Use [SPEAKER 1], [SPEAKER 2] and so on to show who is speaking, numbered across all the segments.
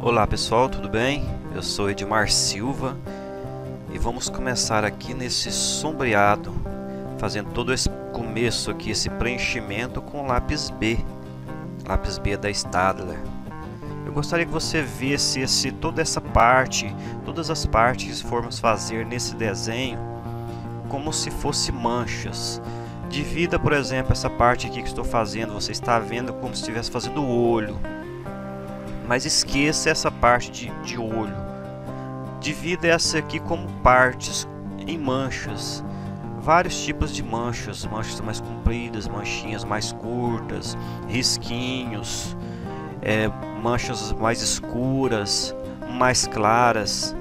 [SPEAKER 1] Olá pessoal, tudo bem? Eu sou Edmar Silva e vamos começar aqui nesse sombreado, fazendo todo esse começo aqui, esse preenchimento com lápis B da Staedtler. Eu gostaria que você visse toda essa parte, todas as partes que formos fazer nesse desenho como se fosse manchas. Divida, por exemplo, essa parte aqui que estou fazendo, você está vendo como se estivesse fazendo o olho. Mas esqueça essa parte de olho. Divida essa aqui como partes, em manchas. Vários tipos de manchas. Manchas mais compridas, manchinhas mais curtas, risquinhos, manchas mais escuras, mais claras.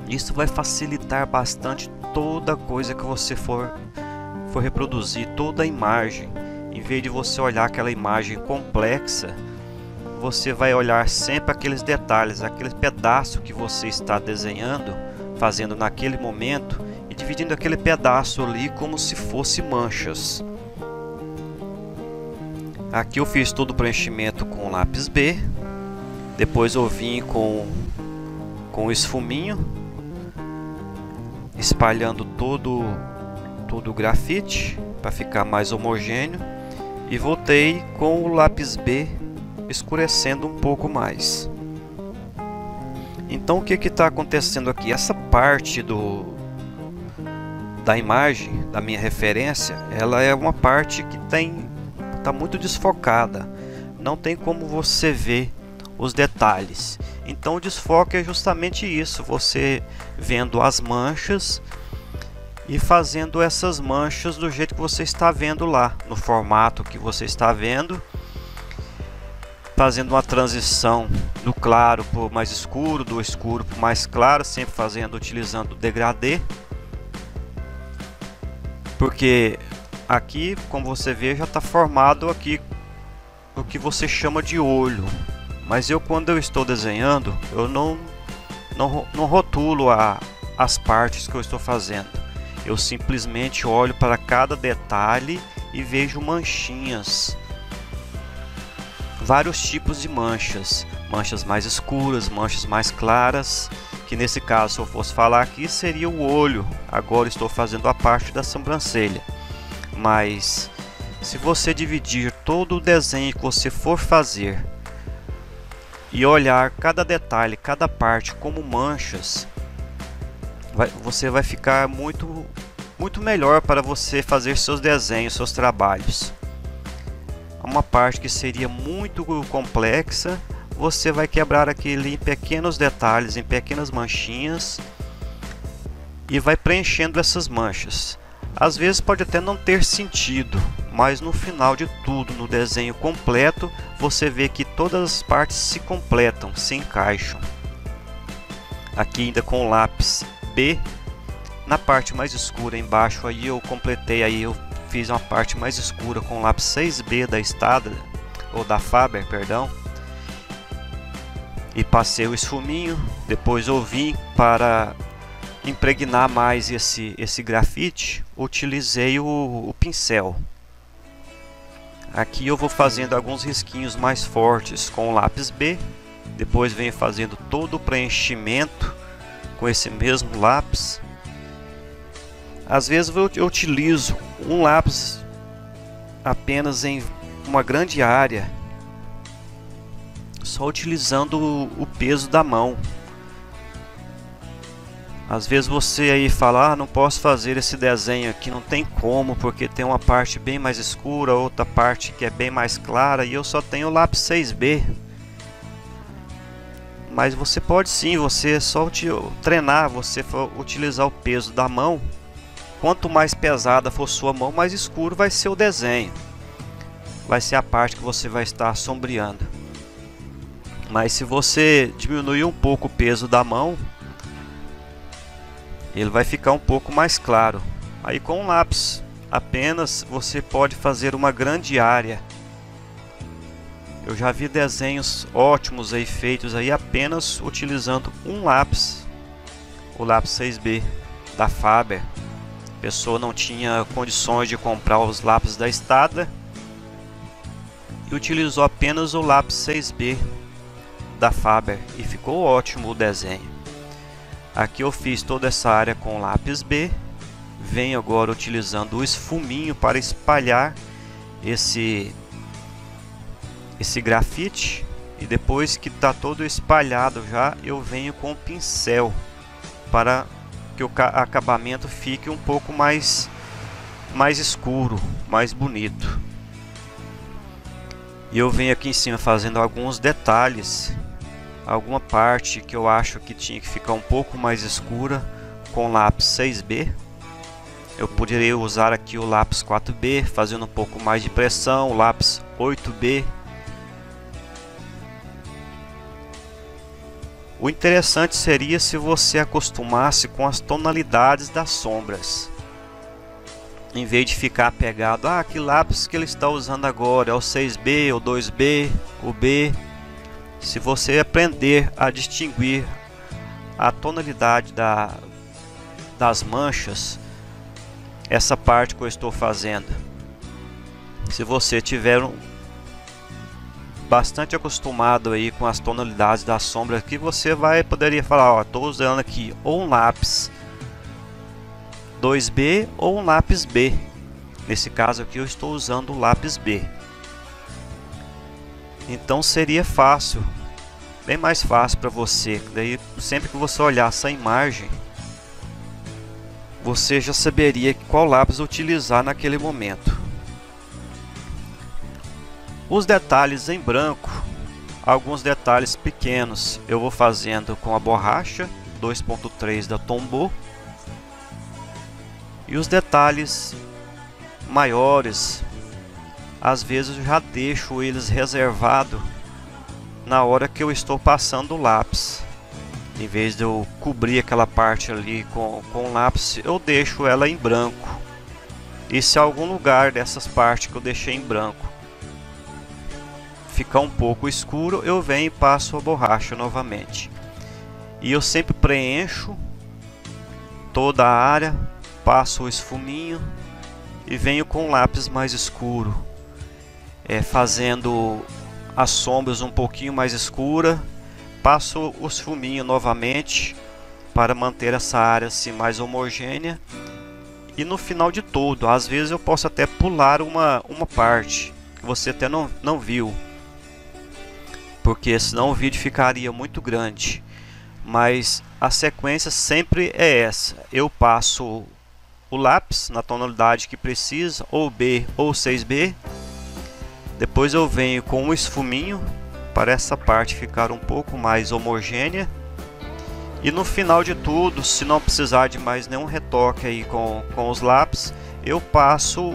[SPEAKER 1] Isso vai facilitar bastante toda coisa que você for reproduzir, toda a imagem. Em vez de você olhar aquela imagem complexa, você vai olhar sempre aqueles detalhes, aquele pedaço que você está desenhando, fazendo naquele momento e dividindo aquele pedaço ali como se fosse manchas. Aqui eu fiz todo o preenchimento com lápis B, depois eu vim com o esfuminho, espalhando todo o grafite para ficar mais homogêneo, e voltei com o lápis B escurecendo um pouco mais. Então o que está acontecendo aqui? Essa parte da imagem, da minha referência, ela é uma parte que está muito desfocada. Não tem como você ver os detalhes. Então o desfoque é justamente isso, você vendo as manchas e fazendo essas manchas do jeito que você está vendo lá, no formato que você está vendo, fazendo uma transição do claro para o mais escuro, do escuro para o mais claro, sempre utilizando o degradê. Porque aqui, como você vê, já está formado aqui o que você chama de olho. Mas quando eu estou desenhando, eu não rotulo as partes que eu estou fazendo. Eu simplesmente olho para cada detalhe e vejo manchinhas. Vários tipos de manchas. Manchas mais escuras, manchas mais claras. Que nesse caso, se eu fosse falar aqui, seria o olho. Agora estou fazendo a parte da sobrancelha. Mas se você dividir todo o desenho que você for fazer e olhar cada detalhe, cada parte como manchas, você vai ficar muito melhor para você fazer seus desenhos, seus trabalhos. Uma parte que seria muito complexa, você vai quebrar aquele em pequenos detalhes, em pequenas manchinhas, e vai preenchendo essas manchas. Às vezes pode até não ter sentido, mas no final de tudo, no desenho completo, você vê que todas as partes se completam, se encaixam. Aqui ainda com o lápis B, na parte mais escura embaixo aí eu completei, eu fiz uma parte mais escura com o lápis 6B da Staedtler, ou da Faber, perdão, e passei o esfuminho. Depois eu vim para impregnar mais esse grafite, utilizei o pincel. Aqui eu vou fazendo alguns risquinhos mais fortes com o lápis B, depois venho fazendo todo o preenchimento com esse mesmo lápis. Às vezes eu utilizo um lápis apenas em uma grande área, só utilizando o peso da mão. Às vezes você aí fala, não posso fazer esse desenho aqui, não tem como, porque tem uma parte bem mais escura, outra parte que é bem mais clara, e eu só tenho o lápis 6B. Mas você pode sim, você só treinar, você for utilizar o peso da mão. Quanto mais pesada for sua mão, mais escuro vai ser o desenho. Vai ser a parte que você vai estar sombreando. Mas se você diminuir um pouco o peso da mão, ele vai ficar um pouco mais claro. Aí com um lápis apenas você pode fazer uma grande área. Eu já vi desenhos ótimos aí feitos aí apenas utilizando um lápis, o lápis 6B da Faber. A pessoa não tinha condições de comprar os lápis da Staedtler e utilizou apenas o lápis 6B da Faber e ficou ótimo o desenho. Aqui eu fiz toda essa área com lápis B. Venho agora utilizando o esfuminho para espalhar esse grafite, e depois que está todo espalhado já, eu venho com o pincel para que o acabamento fique um pouco mais escuro, mais bonito. E eu venho aqui em cima fazendo alguns detalhes, alguma parte que eu acho que tinha que ficar um pouco mais escura com lápis 6B. Eu poderia usar aqui o lápis 4B, fazendo um pouco mais de pressão, o lápis 8B. O interessante seria se você acostumasse com as tonalidades das sombras, em vez de ficar apegado que lápis que ele está usando agora é o 6B, o 2B, o B. Se você aprender a distinguir a tonalidade das manchas, essa parte que eu estou fazendo, se você tiver bastante acostumado aí com as tonalidades da sombra, que você poderia falar, estou usando aqui ou um lápis 2B ou um lápis B. Nesse caso aqui eu estou usando o lápis B. Então seria fácil, bem mais fácil para você. Daí sempre que você olhar essa imagem, você já saberia qual lápis utilizar naquele momento. Os detalhes em branco, alguns detalhes pequenos, eu vou fazendo com a borracha 2.3 da Tombow. E os detalhes maiores, às vezes eu já deixo eles reservados na hora que eu estou passando o lápis. Em vez de eu cobrir aquela parte ali com o lápis, eu deixo ela em branco. E se algum lugar dessas partes que eu deixei em branco ficar um pouco escuro, eu venho e passo a borracha novamente. E eu sempre preencho toda a área, passo o esfuminho e venho com um lápis mais escuro, fazendo as sombras um pouquinho mais escura. Passo o esfuminho novamente para manter essa área assim mais homogênea. E no final de tudo, às vezes eu posso até pular uma parte que você até não viu, porque senão o vídeo ficaria muito grande. Mas a sequência sempre é essa: eu passo o lápis na tonalidade que precisa, ou B ou 6B. Depois eu venho com um esfuminho para essa parte ficar um pouco mais homogênea. E no final de tudo, se não precisar de mais nenhum retoque aí com os lápis, eu passo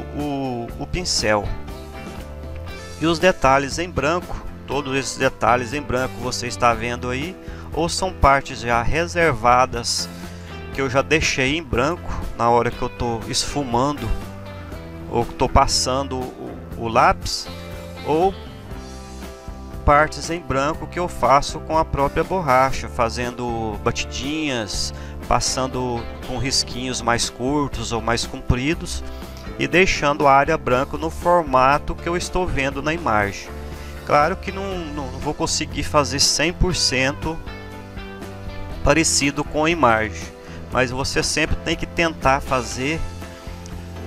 [SPEAKER 1] o pincel. E os detalhes em branco, todos esses detalhes em branco você está vendo aí, ou são partes já reservadas que eu já deixei em branco na hora que eu estou esfumando ou estou passando o lápis, ou partes em branco que eu faço com a própria borracha, fazendo batidinhas, passando com risquinhos mais curtos ou mais compridos e deixando a área branca no formato que eu estou vendo na imagem. Claro que não vou conseguir fazer 100% parecido com a imagem, mas você sempre tem que tentar fazer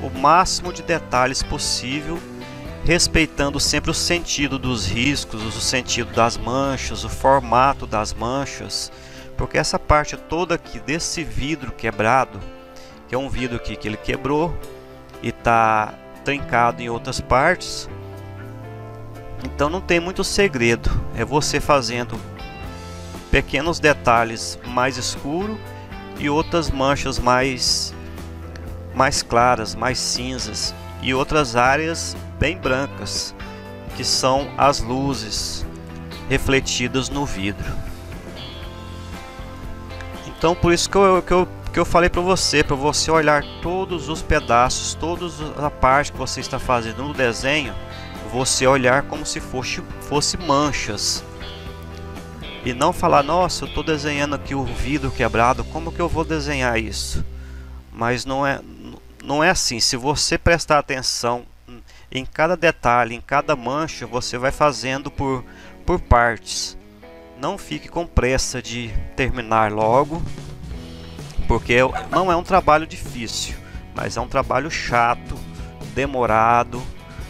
[SPEAKER 1] o máximo de detalhes possível, respeitando sempre o sentido dos riscos, o sentido das manchas, o formato das manchas, porque essa parte toda aqui desse vidro quebrado, que é um vidro aqui que ele quebrou e está trincado em outras partes, então não tem muito segredo, é você fazendo pequenos detalhes mais escuros e outras manchas mais claras, mais cinzas, e outras áreas bem brancas, que são as luzes refletidas no vidro. Então por isso que eu falei para você olhar todos os pedaços, toda a parte que você está fazendo no desenho, você olhar como se fosse manchas, e não falar, nossa, eu estou desenhando aqui o vidro quebrado, como que eu vou desenhar isso? Mas não é assim. Se você prestar atenção em cada detalhe, em cada mancha, você vai fazendo por partes. não fique com pressa de terminar logo, porque não é um trabalho difícil, mas é um trabalho chato, demorado.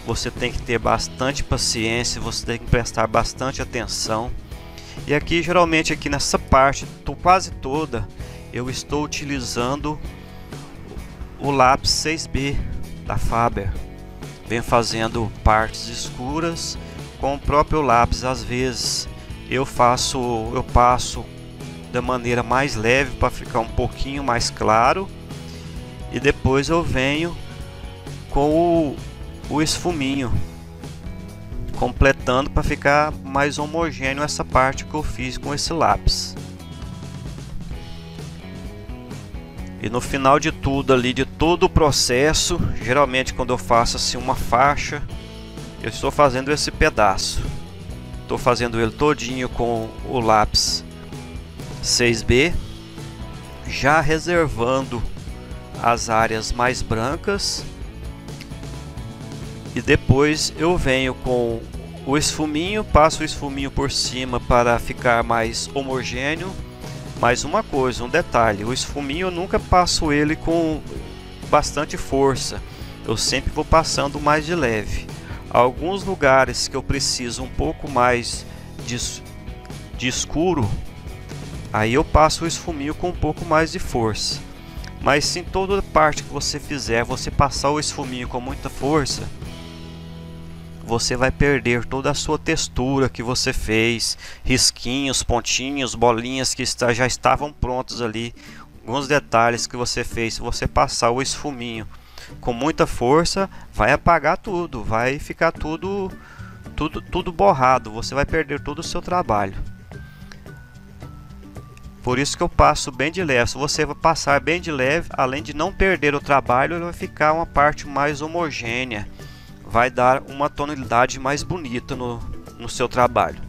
[SPEAKER 1] Você tem que ter bastante paciência, você tem que prestar bastante atenção. E aqui, geralmente aqui nessa parte quase toda, eu estou utilizando o lápis 6B da Faber. Venho fazendo partes escuras com o próprio lápis. Às vezes eu passo da maneira mais leve para ficar um pouquinho mais claro, e depois eu venho com o esfuminho completando para ficar mais homogêneo essa parte que eu fiz com esse lápis. E no final de tudo ali, de todo o processo, geralmente quando eu faço assim uma faixa, eu estou fazendo esse pedaço. Estou fazendo ele todinho com o lápis 6B, já reservando as áreas mais brancas, e depois eu venho com o esfuminho, passo o esfuminho por cima para ficar mais homogêneo. Mais uma coisa, um detalhe, o esfuminho eu nunca passo ele com bastante força, eu sempre vou passando mais de leve. Alguns lugares que eu preciso um pouco mais de escuro, aí eu passo o esfuminho com um pouco mais de força. Mas se em toda parte que você fizer, você passar o esfuminho com muita força, você vai perder toda a sua textura que você fez, risquinhos, pontinhos, bolinhas que já estavam prontos ali. Alguns detalhes que você fez, se você passar o esfuminho com muita força, vai apagar tudo, vai ficar tudo borrado, você vai perder todo o seu trabalho. Por isso que eu passo bem de leve. Se você vai passar bem de leve, além de não perder o trabalho, ele vai ficar uma parte mais homogênea, vai dar uma tonalidade mais bonita no seu trabalho.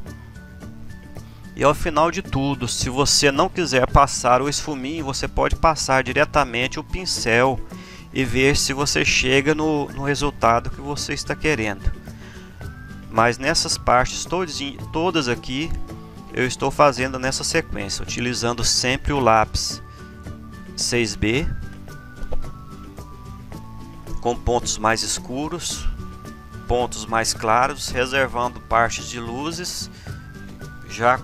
[SPEAKER 1] E ao final de tudo, se você não quiser passar o esfuminho, você pode passar diretamente o pincel e ver se você chega no resultado que você está querendo. Mas nessas partes todas aqui, eu estou fazendo nessa sequência, utilizando sempre o lápis 6B, com pontos mais escuros, pontos mais claros, reservando partes de luzes, já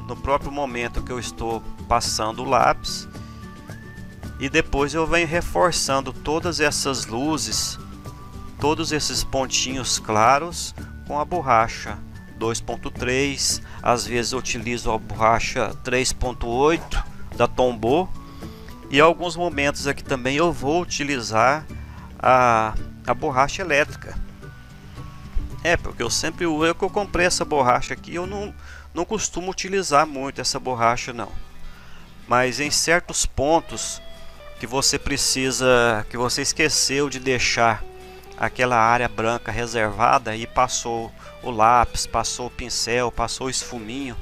[SPEAKER 1] no próprio momento que eu estou passando o lápis. E depois eu venho reforçando todas essas luzes, todos esses pontinhos claros, com a borracha 2.3, às vezes eu utilizo a borracha 3.8 da Tombow, e em alguns momentos aqui também eu vou utilizar a borracha elétrica. Porque eu comprei essa borracha aqui, eu não costumo utilizar muito essa borracha não, mas em certos pontos que você esqueceu de deixar aquela área branca reservada e passou o lápis, passou o pincel, passou o esfuminho,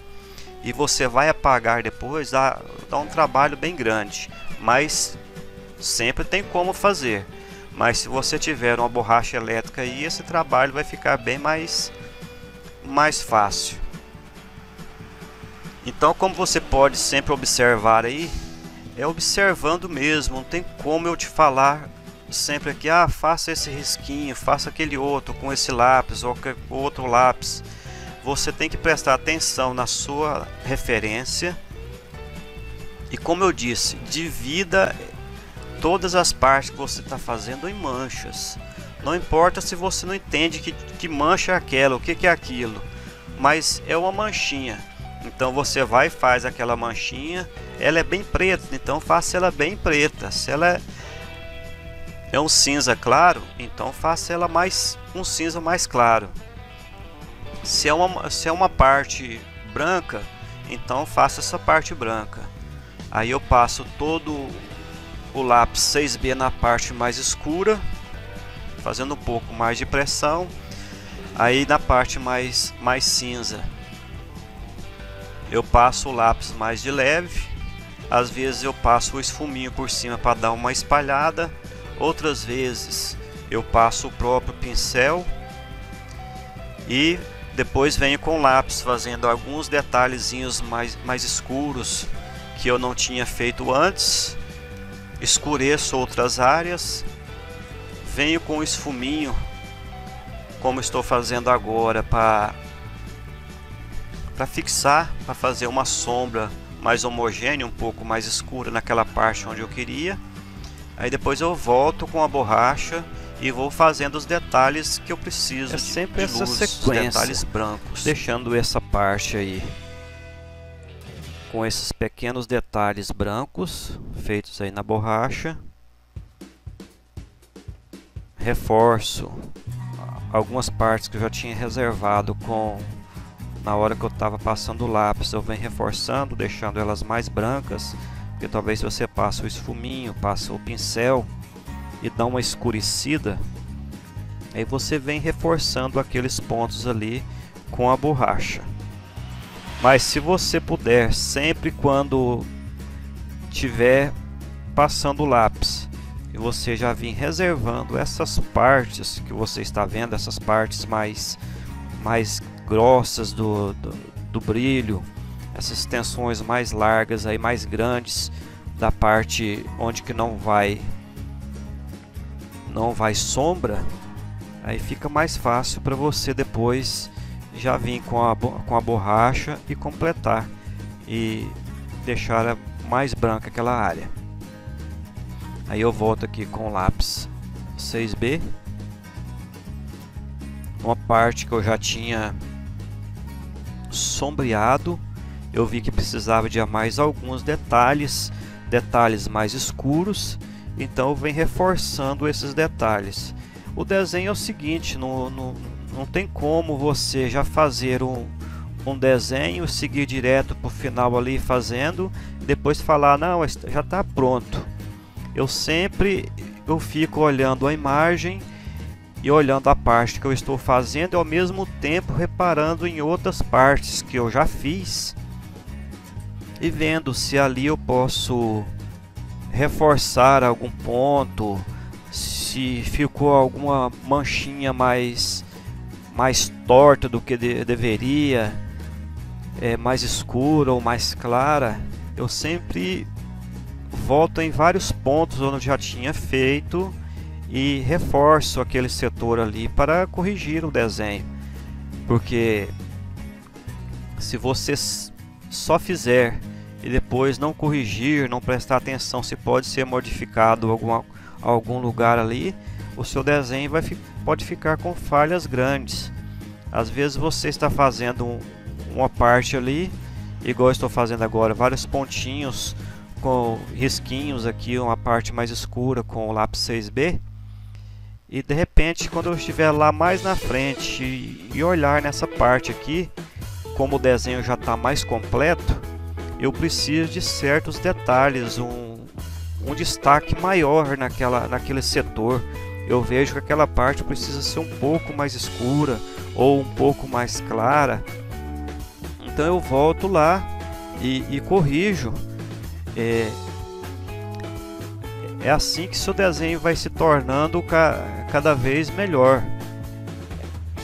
[SPEAKER 1] e você vai apagar depois, dá um trabalho bem grande, mas sempre tem como fazer. Mas se você tiver uma borracha elétrica aí, esse trabalho vai ficar bem mais fácil. Então, como você pode sempre observar aí, é observando mesmo, não tem como eu te falar sempre aqui, faça esse risquinho, faça aquele outro com esse lápis ou outro lápis. Você tem que prestar atenção na sua referência e, como eu disse, divida todas as partes que você está fazendo em manchas. Não importa se você não entende que mancha é aquela, o que é aquilo, mas é uma manchinha. Então você vai e faz aquela manchinha, ela é bem preta, então faça ela bem preta. Se ela é um cinza claro, então faça ela um cinza mais claro. Se é uma parte branca, então faça essa parte branca. Aí eu passo todo o lápis 6B na parte mais escura, fazendo um pouco mais de pressão. Aí na parte mais cinza, eu passo o lápis mais de leve. Às vezes eu passo o esfuminho por cima para dar uma espalhada, outras vezes eu passo o próprio pincel e Depois venho com lápis fazendo alguns detalhezinhos mais escuros que eu não tinha feito antes. Escureço outras áreas. Venho com esfuminho, como estou fazendo agora, para fixar, para fazer uma sombra mais homogênea, um pouco mais escura naquela parte onde eu queria. Aí depois eu volto com a borracha e vou fazendo os detalhes que eu preciso.
[SPEAKER 2] Sempre essa
[SPEAKER 1] luz,
[SPEAKER 2] sequência,
[SPEAKER 1] detalhes brancos,
[SPEAKER 2] deixando essa parte aí com esses pequenos detalhes brancos feitos aí na borracha. Reforço algumas partes que eu já tinha reservado na hora que eu estava passando o lápis. Eu venho reforçando, deixando elas mais brancas, porque talvez você passe o esfuminho, passa o pincel e dá uma escurecida, aí você vem reforçando aqueles pontos ali com a borracha. Mas se você puder, sempre quando tiver passando o lápis e você já vir reservando essas partes que você está vendo, essas partes mais grossas do brilho, essas extensões mais largas aí, mais grandes, da parte onde que não vai sombra, aí fica mais fácil para você depois já vir com a borracha e completar e deixar mais branca aquela área. Aí eu volto aqui com o lápis 6B, uma parte que eu já tinha sombreado, eu vi que precisava de mais alguns detalhes mais escuros, então eu venho reforçando esses detalhes. O desenho é o seguinte, não tem como você já fazer um desenho, seguir direto para o final ali fazendo, e depois falar, não, já está pronto. Eu fico olhando a imagem e olhando a parte que eu estou fazendo e ao mesmo tempo reparando em outras partes que eu já fiz e vendo se ali eu posso reforçar algum ponto, se ficou alguma manchinha mais torta do que deveria, mais escura ou mais clara. Eu sempre volto em vários pontos onde eu já tinha feito e reforço aquele setor ali para corrigir o desenho, porque se você só fizer e depois não corrigir, não prestar atenção se pode ser modificado algum lugar ali, o seu desenho pode ficar com falhas grandes. Às vezes você está fazendo uma parte ali, igual eu estou fazendo agora, vários pontinhos com risquinhos aqui, uma parte mais escura com o lápis 6B, e de repente quando eu estiver lá mais na frente e olhar nessa parte aqui, como o desenho já está mais completo, eu preciso de certos detalhes, um destaque maior naquele setor. Eu vejo que aquela parte precisa ser um pouco mais escura ou um pouco mais clara, então eu volto lá e corrijo. É assim que seu desenho vai se tornando cada vez melhor.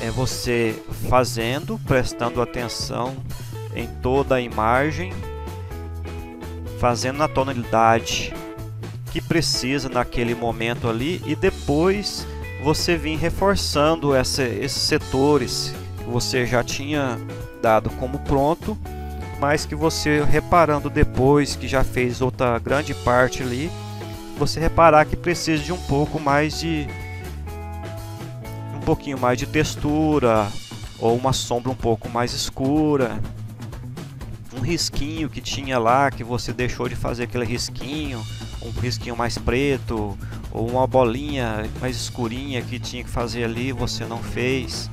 [SPEAKER 2] É você fazendo, prestando atenção em toda a imagem, fazendo na tonalidade que precisa naquele momento ali, e depois você vir reforçando esses setores que você já tinha dado como pronto, mas que você reparando depois que já fez outra grande parte ali, você reparar que precisa de um pouquinho mais de textura, ou uma sombra um pouco mais escura, um risquinho que tinha lá que você deixou de fazer aquele risquinho, um risquinho mais preto, ou uma bolinha mais escurinha que tinha que fazer ali, você não fez.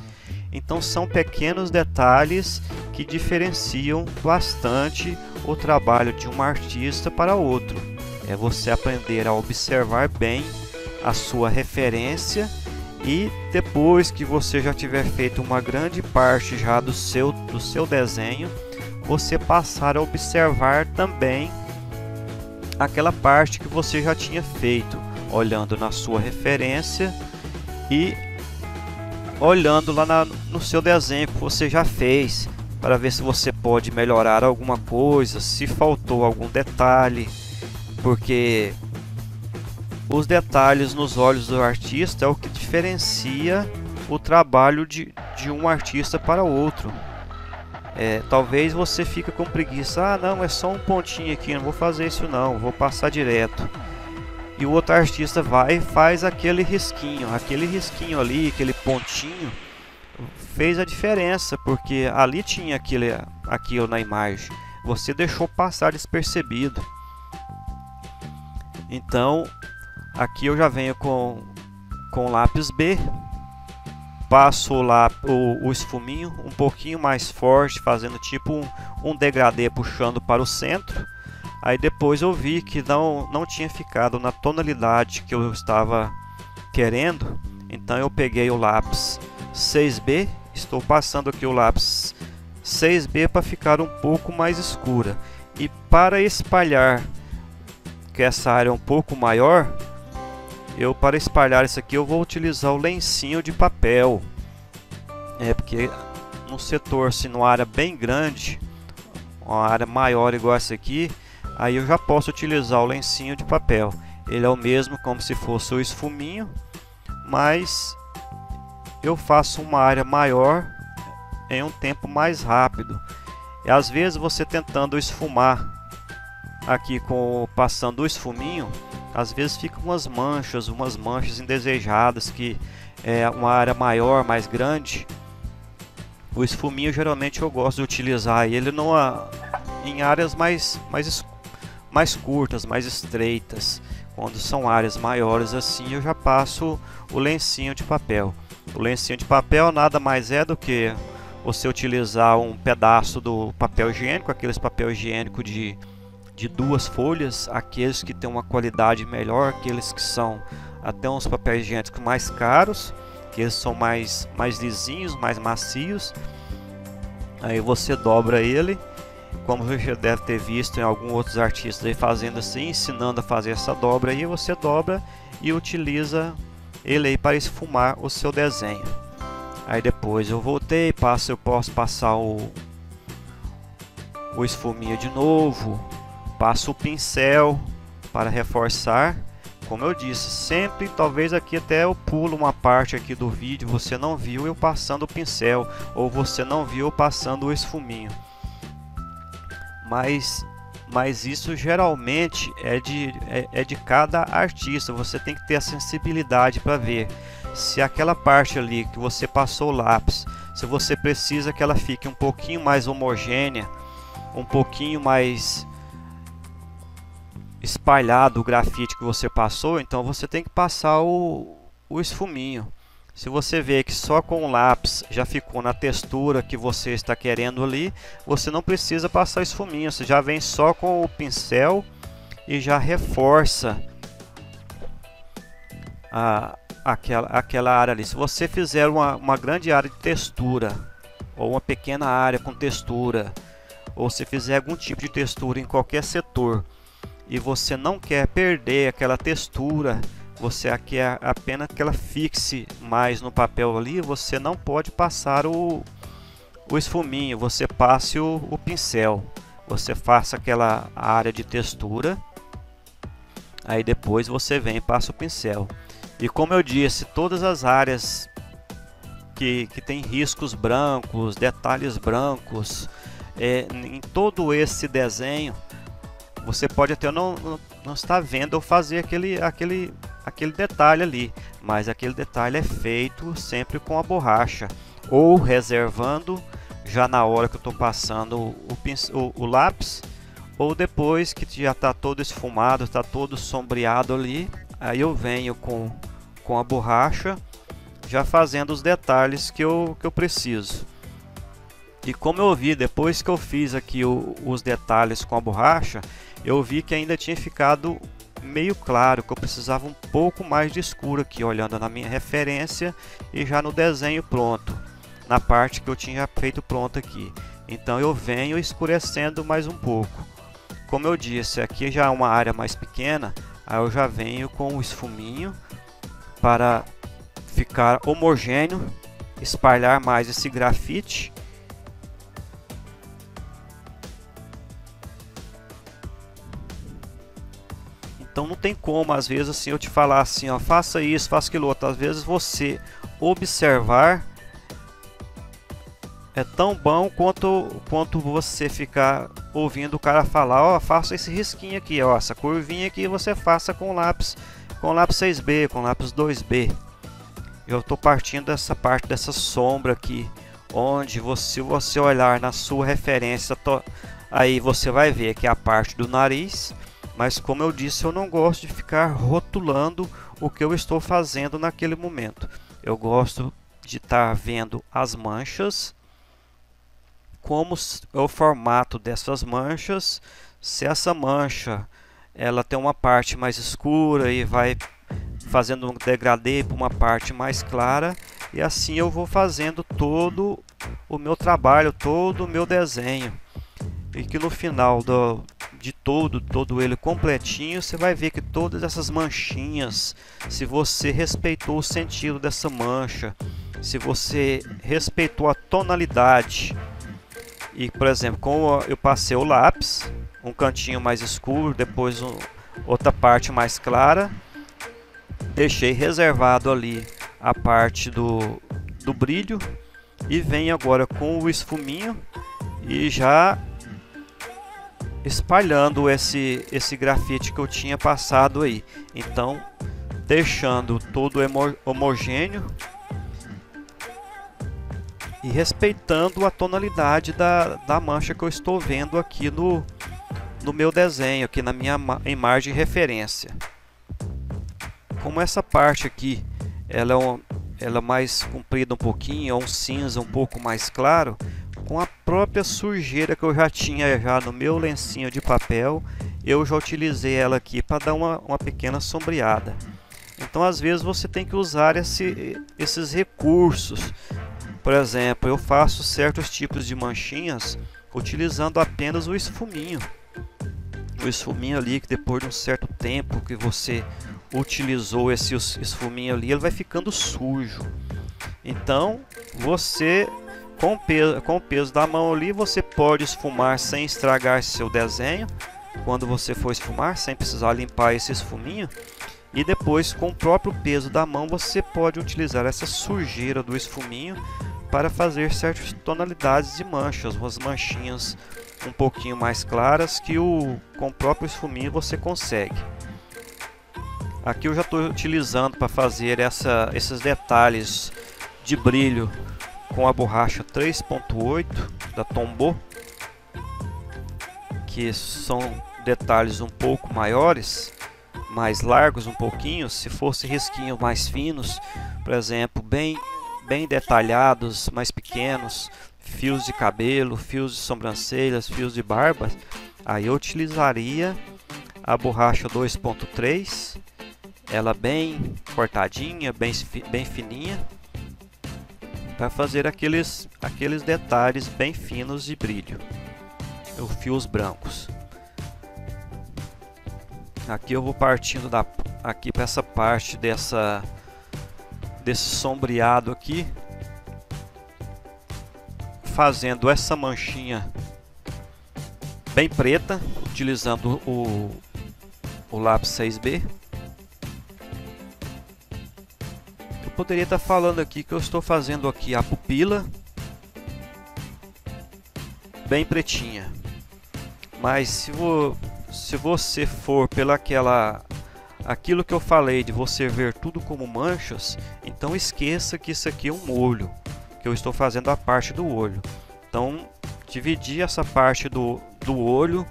[SPEAKER 2] Então são pequenos detalhes que diferenciam bastante o trabalho de um artista para outro. É você aprender a observar bem a sua referência, e depois que você já tiver feito uma grande parte já do seu desenho, você passar a observar também aquela parte que você já tinha feito, olhando na sua referência e olhando lá no seu desenho que você já fez, para ver se você pode melhorar alguma coisa, se faltou algum detalhe, porque os detalhes nos olhos do artista é o que diferencia o trabalho de um artista para outro. Talvez você fique com preguiça, não, é só um pontinho aqui, não vou fazer isso não, vou passar direto. E o outro artista vai e faz aquele risquinho ali, aquele pontinho, fez a diferença, porque ali tinha aquilo na imagem, você deixou passar despercebido. Então aqui eu já venho com lápis B, passo lá o esfuminho um pouquinho mais forte, fazendo tipo um degradê, puxando para o centro. Aí depois eu vi que não tinha ficado na tonalidade que eu estava querendo, então eu peguei o lápis 6B, estou passando aqui o lápis 6B para ficar um pouco mais escura. E para espalhar, que essa área é um pouco maior, para espalhar isso aqui eu vou utilizar o lencinho de papel. Porque no setor, se numa área bem grande, uma área maior igual essa aqui, aí eu já posso utilizar o lencinho de papel. Ele é o mesmo como se fosse o esfuminho, mas eu faço uma área maior em um tempo mais rápido. E às vezes você tentando esfumar aqui passando o esfuminho, às vezes ficam umas manchas indesejadas, que é uma área maior, mais grande. O esfuminho geralmente eu gosto de utilizar ele em áreas mais curtas, mais estreitas. Quando são áreas maiores assim, eu já passo o lencinho de papel. O lencinho de papel nada mais é do que você utilizar um pedaço do papel higiênico, aqueles papel higiênico de 2 folhas, aqueles que têm uma qualidade melhor, aqueles que são até uns papéis higiênicos mais caros, que eles são mais lisinhos, mais macios. Aí você dobra ele, como você já deve ter visto em alguns outros artistas aí fazendo assim, ensinando a fazer essa dobra aí, você dobra e utiliza ele aí para esfumar o seu desenho. Aí depois eu posso passar o esfuminho de novo, passo o pincel para reforçar. Como eu disse, sempre, talvez aqui até eu pulo uma parte aqui do vídeo, você não viu eu passando o pincel, ou você não viu eu passando o esfuminho. Mas isso geralmente é de cada artista. Você tem que ter a sensibilidade para ver se aquela parte ali que você passou o lápis, se você precisa que ela fique um pouquinho mais homogênea, um pouquinho mais espalhado o grafite que você passou, então você tem que passar o esfuminho. Se você vê que só com o lápis já ficou na textura que você está querendo ali, você não precisa passar esfuminho, você já vem só com o pincel e já reforça aquela área ali. Se você fizer uma grande área de textura, ou uma pequena área com textura, ou se fizer algum tipo de textura em qualquer setor, e você não quer perder aquela textura, você quer apenas que ela fixe mais no papel ali, você não pode passar o esfuminho, você passe o pincel, você faça aquela área de textura, aí depois você vem e passa o pincel. E como eu disse, todas as áreas que tem riscos brancos, detalhes brancos, em todo esse desenho, você pode até não estar vendo eu fazer aquele detalhe ali, mas aquele detalhe é feito sempre com a borracha, ou reservando já na hora que eu estou passando o lápis, ou depois que já está todo esfumado, está todo sombreado ali, aí eu venho com a borracha já fazendo os detalhes que eu preciso. E como eu vi, depois que eu fiz aqui os detalhes com a borracha, eu vi que ainda tinha ficado meio claro, que eu precisava um pouco mais de escuro aqui, olhando na minha referência e já no desenho pronto, na parte que eu tinha feito pronto aqui. Então eu venho escurecendo mais um pouco. Como eu disse, aqui já é uma área mais pequena, aí eu já venho com o esfuminho para ficar homogêneo espalhar mais esse grafite. Então não tem como, às vezes, assim, eu te falar assim, ó, faça isso, faça aquilo outro. Às vezes você observar é tão bom quanto você ficar ouvindo o cara falar, ó, faça esse risquinho aqui, ó, essa curvinha aqui você faça com lápis 6B, com lápis 2B. Eu estou partindo dessa parte dessa sombra aqui, onde se você olhar na sua referência, aí você vai ver que é a parte do nariz. Mas como eu disse, eu não gosto de ficar rotulando o que eu estou fazendo naquele momento. Eu gosto de estar vendo as manchas, como é o formato dessas manchas. Se essa mancha ela tem uma parte mais escura e vai fazendo um degradê para uma parte mais clara, e assim eu vou fazendo todo o meu trabalho, todo o meu desenho, e que no final de todo ele completinho, você vai ver que todas essas manchinhas, se você respeitou o sentido dessa mancha, se você respeitou a tonalidade, e por exemplo, como eu passei o lápis, um cantinho mais escuro, depois outra parte mais clara, deixei reservado ali a parte do brilho, e venho agora com o esfuminho e já espalhando esse grafite que eu tinha passado aí. Então, deixando todo homogêneo e respeitando a tonalidade da mancha que eu estou vendo aqui no meu desenho, aqui na minha imagem de referência. Como essa parte aqui ela é mais comprida um pouquinho, é um cinza um pouco mais claro, com a própria sujeira que eu já tinha no meu lencinho de papel, eu já utilizei ela aqui para dar uma pequena sombreada. Então às vezes você tem que usar esses recursos. Por exemplo, eu faço certos tipos de manchinhas utilizando apenas o esfuminho. O esfuminho ali, que depois de um certo tempo que você utilizou esse esfuminho ali, ele vai ficando sujo. Então você, com o peso da mão ali, você pode esfumar sem estragar seu desenho, quando você for esfumar, sem precisar limpar esse esfuminho. E depois, com o próprio peso da mão, você pode utilizar essa sujeira do esfuminho para fazer certas tonalidades de manchas, umas manchinhas um pouquinho mais claras que com o próprio esfuminho você consegue. Aqui eu já estou utilizando para fazer esses detalhes de brilho com a borracha 3.8 da Tombow, que são detalhes um pouco maiores, mais largos um pouquinho. Se fosse risquinhos mais finos, por exemplo, bem detalhados, mais pequenos, fios de cabelo, fios de sobrancelhas, fios de barba, aí eu utilizaria a borracha 2.3, ela bem cortadinha, bem fininha, para fazer aqueles detalhes bem finos de brilho, os fios brancos. Aqui eu vou partindo aqui para essa parte desse sombreado aqui, fazendo essa manchinha bem preta, utilizando o lápis 6B. Eu poderia estar falando aqui que eu estou fazendo aqui a pupila bem pretinha, mas se você for aquilo que eu falei de você ver tudo como manchas, então esqueça que isso aqui é um olho, que eu estou fazendo a parte do olho. Então dividi essa parte do olho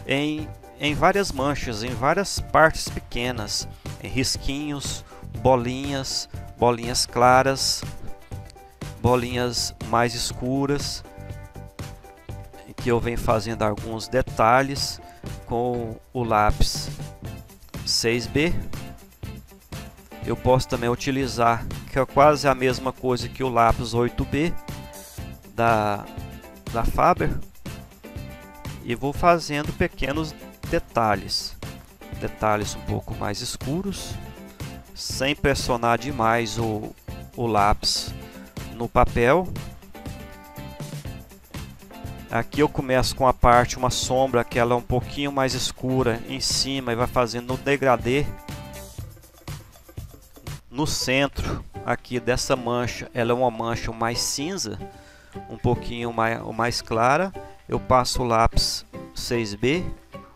[SPEAKER 2] em várias manchas, em várias partes pequenas, em risquinhos, bolinhas claras, bolinhas mais escuras, que eu venho fazendo alguns detalhes com o lápis 6B. Eu posso também utilizar, que é quase a mesma coisa que o lápis 8B da Faber, e vou fazendo pequenos detalhes um pouco mais escuros, sem pressionar demais o lápis no papel. Aqui eu começo com uma sombra que ela é um pouquinho mais escura em cima e vai fazendo no degradê. No centro aqui dessa mancha, ela é uma mancha mais cinza, um pouquinho mais clara. Eu passo o lápis 6B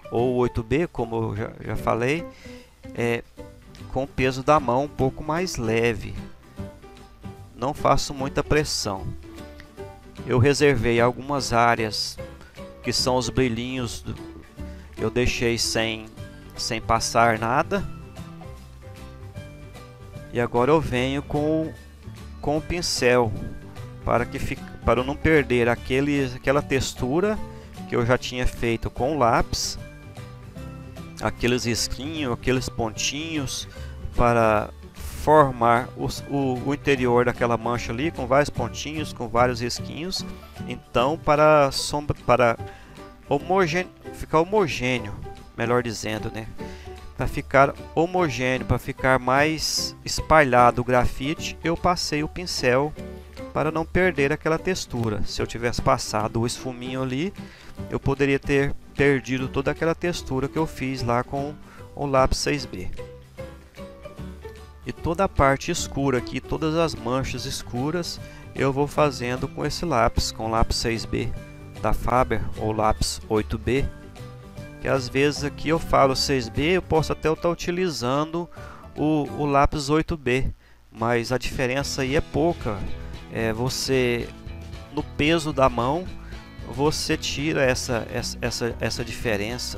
[SPEAKER 2] ou 8B, como eu já falei, com o peso da mão um pouco mais leve. Não faço muita pressão. Eu reservei algumas áreas que são os brilhinhos, eu deixei sem passar nada. E agora eu venho com o pincel para não perder aquela textura que eu já tinha feito com o lápis, aqueles risquinhos, aqueles pontinhos, para formar o interior daquela mancha ali com vários pontinhos, com vários risquinhos. Então, para ficar homogêneo, melhor dizendo, né? Para ficar homogêneo, para ficar mais espalhado o grafite, eu passei o pincel para não perder aquela textura. Se eu tivesse passado o esfuminho ali, eu poderia ter perdido toda aquela textura que eu fiz lá com o lápis 6B. E toda a parte escura aqui, todas as manchas escuras, eu vou fazendo com esse lápis, com o lápis 6B da Faber ou lápis 8B. Que às vezes aqui eu falo 6B, eu posso até estar utilizando o lápis 8B, mas a diferença aí é pouca. Você, no peso da mão, você tira essa diferença.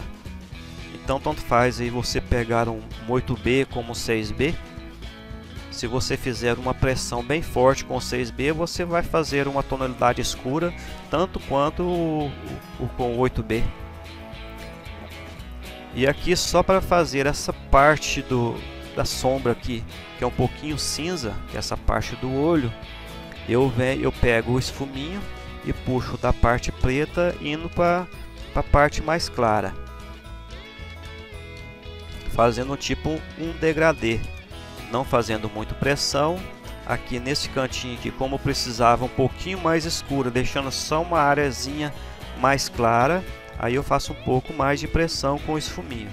[SPEAKER 2] Então tanto faz aí você pegar um 8B como um 6B. Se você fizer uma pressão bem forte com o 6B, você vai fazer uma tonalidade escura, tanto quanto com o 8B. E aqui só para fazer essa parte da sombra aqui, que é um pouquinho cinza, que é essa parte do olho, eu pego o esfuminho e puxo da parte preta indo para a parte mais clara, fazendo tipo um degradê, não fazendo muito pressão. Aqui nesse cantinho aqui, como eu precisava um pouquinho mais escura, deixando só uma areazinha mais clara, aí eu faço um pouco mais de pressão com o esfuminho.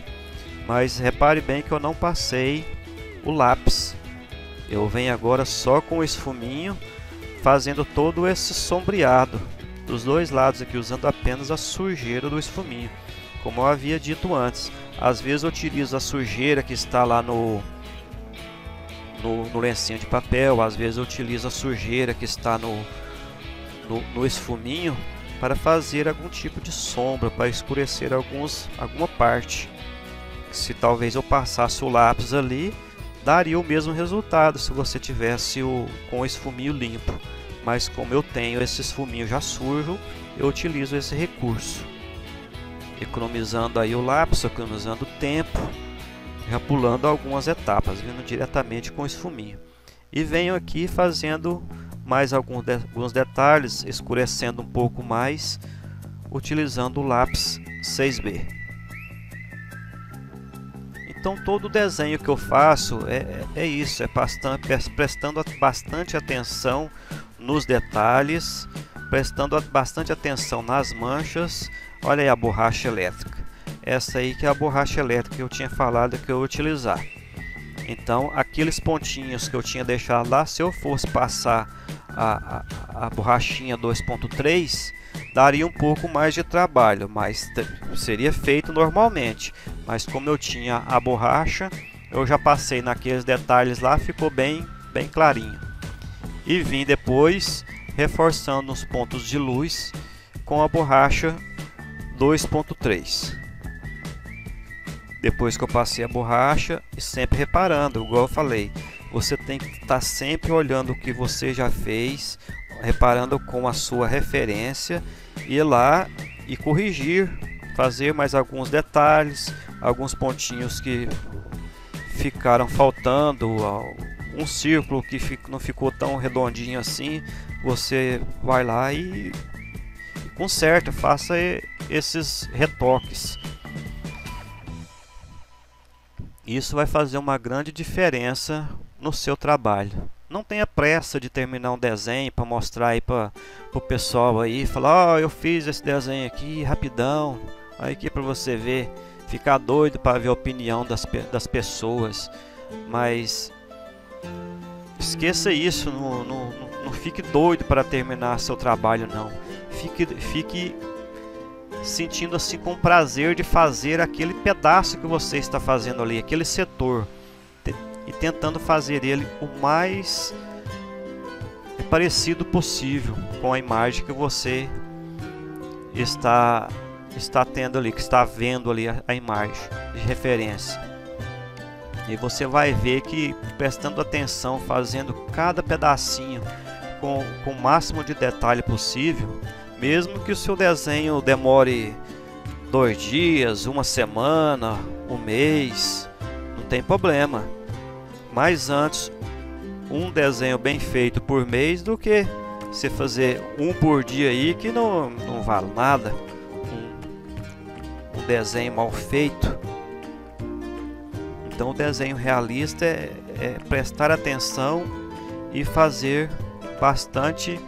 [SPEAKER 2] Mas repare bem que eu não passei o lápis. Eu venho agora só com o esfuminho, fazendo todo esse sombreado dos dois lados aqui, usando apenas a sujeira do esfuminho. Como eu havia dito antes, às vezes eu utilizo a sujeira que está lá no lencinho de papel, às vezes eu utilizo a sujeira que está no esfuminho, para fazer algum tipo de sombra, para escurecer alguma parte. Se talvez eu passasse o lápis ali, daria o mesmo resultado se você tivesse com o esfuminho limpo. Mas como eu tenho esse esfuminho já sujo, eu utilizo esse recurso, economizando aí o lápis, economizando o tempo, já pulando algumas etapas, vindo diretamente com o esfuminho. E venho aqui fazendo mais alguns detalhes, escurecendo um pouco mais, utilizando o lápis 6B. Então todo o desenho que eu faço é isso, prestando bastante atenção nos detalhes, prestando bastante atenção nas manchas. Olha aí a borracha elétrica, essa aí que é a borracha elétrica que eu tinha falado que eu ia utilizar. Então aqueles pontinhos que eu tinha deixado lá, se eu fosse passar a borrachinha 2.3, daria um pouco mais de trabalho, mas seria feito normalmente. Mas como eu tinha a borracha, eu já passei naqueles detalhes lá, ficou bem clarinho. E vim depois reforçando os pontos de luz com a borracha 2.3. Depois que eu passei a borracha, e sempre reparando, igual eu falei, você tem que estar sempre olhando o que você já fez, reparando com a sua referência, ir lá e corrigir, fazer mais alguns detalhes, alguns pontinhos que ficaram faltando, um círculo que não ficou tão redondinho assim, você vai lá e conserta, faça esses retoques. Isso vai fazer uma grande diferença no seu trabalho. não tenha pressa de terminar um desenho para mostrar aí para o pessoal aí, falar, ó, eu fiz esse desenho aqui rapidão, aí aqui para você ver, ficar doido para ver a opinião das pessoas, mas esqueça isso, não fique doido para terminar seu trabalho não, fique sentindo assim com prazer de fazer aquele pedaço que você está fazendo ali, aquele setor, e tentando fazer ele o mais parecido possível com a imagem que você está tendo ali, que está vendo ali a imagem de referência. E você vai ver que prestando atenção, fazendo cada pedacinho com o máximo de detalhe possível, mesmo que o seu desenho demore 2 dias, 1 semana, 1 mês, não tem problema. Mas antes, um desenho bem feito por mês do que você fazer um por dia aí que não vale nada. Um desenho mal feito. Então o desenho realista é prestar atenção e fazer bastante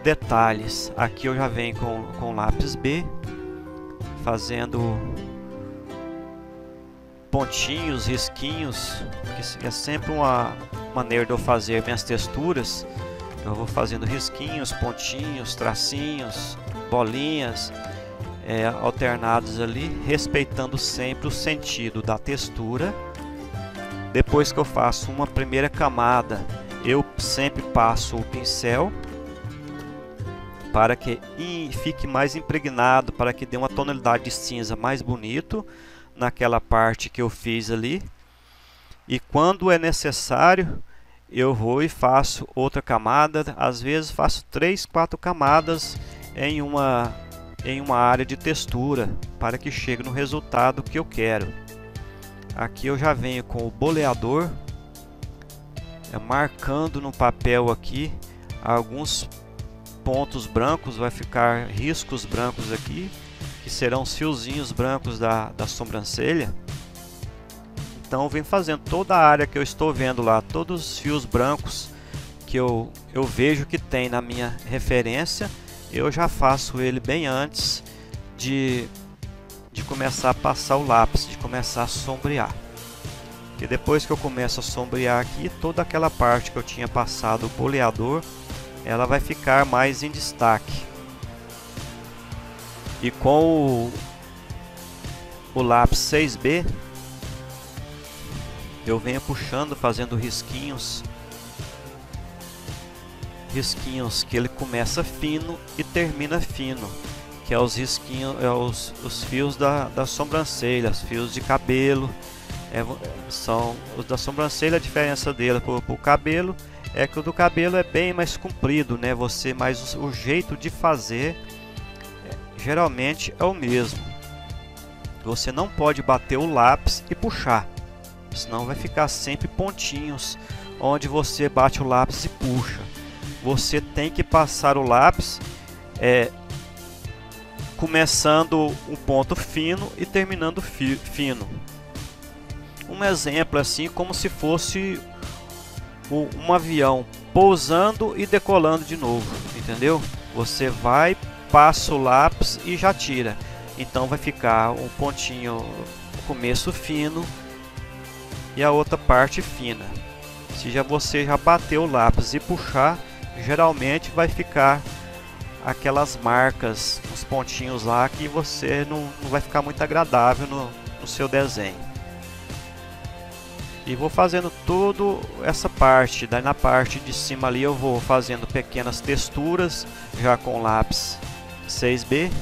[SPEAKER 2] detalhes. Aqui eu já venho com lápis B, fazendo pontinhos, risquinhos, que é sempre uma maneira de eu fazer minhas texturas. Eu vou fazendo risquinhos, pontinhos, tracinhos, bolinhas, alternados ali, respeitando sempre o sentido da textura. Depois que eu faço uma primeira camada, eu sempre passo o pincel para que fique mais impregnado, para que dê uma tonalidade de cinza mais bonito naquela parte que eu fiz ali. E quando é necessário, eu vou e faço outra camada. Às vezes faço 3, 4 camadas em uma área de textura, para que chegue no resultado que eu quero. Aqui eu já venho com o boleador, marcando no papel aqui alguns pontos brancos, vai ficar riscos brancos aqui, que serão os fiozinhos brancos da sobrancelha. Então eu venho fazendo toda a área que eu estou vendo lá, todos os fios brancos que eu vejo que tem na minha referência, eu já faço ele bem antes de começar a passar o lápis, de começar a sombrear. E depois que eu começo a sombrear aqui, toda aquela parte que eu tinha passado o boleador, ela vai ficar mais em destaque. E com o lápis 6B, eu venho puxando, fazendo risquinhos que ele começa fino e termina fino, que é os risquinhos, os fios da sobrancelha, os fios de cabelo, são os da sobrancelha. A diferença dele pro cabelo é que o do cabelo é bem mais comprido, né? Mas o jeito de fazer geralmente é o mesmo. Você não pode bater o lápis e puxar, senão vai ficar sempre pontinhos onde você bate o lápis e puxa. Você tem que passar o lápis começando um ponto fino e terminando fino. Um exemplo assim, como se fosse um avião pousando e decolando de novo, entendeu? Você vai, passa o lápis e já tira. Então vai ficar um pontinho, o começo fino e a outra parte fina. Se você já bateu o lápis e puxar, geralmente vai ficar aquelas marcas, os pontinhos lá, que você não vai ficar muito agradável no seu desenho. E vou fazendo toda essa parte. Daí na parte de cima ali eu vou fazendo pequenas texturas já com lápis 6B.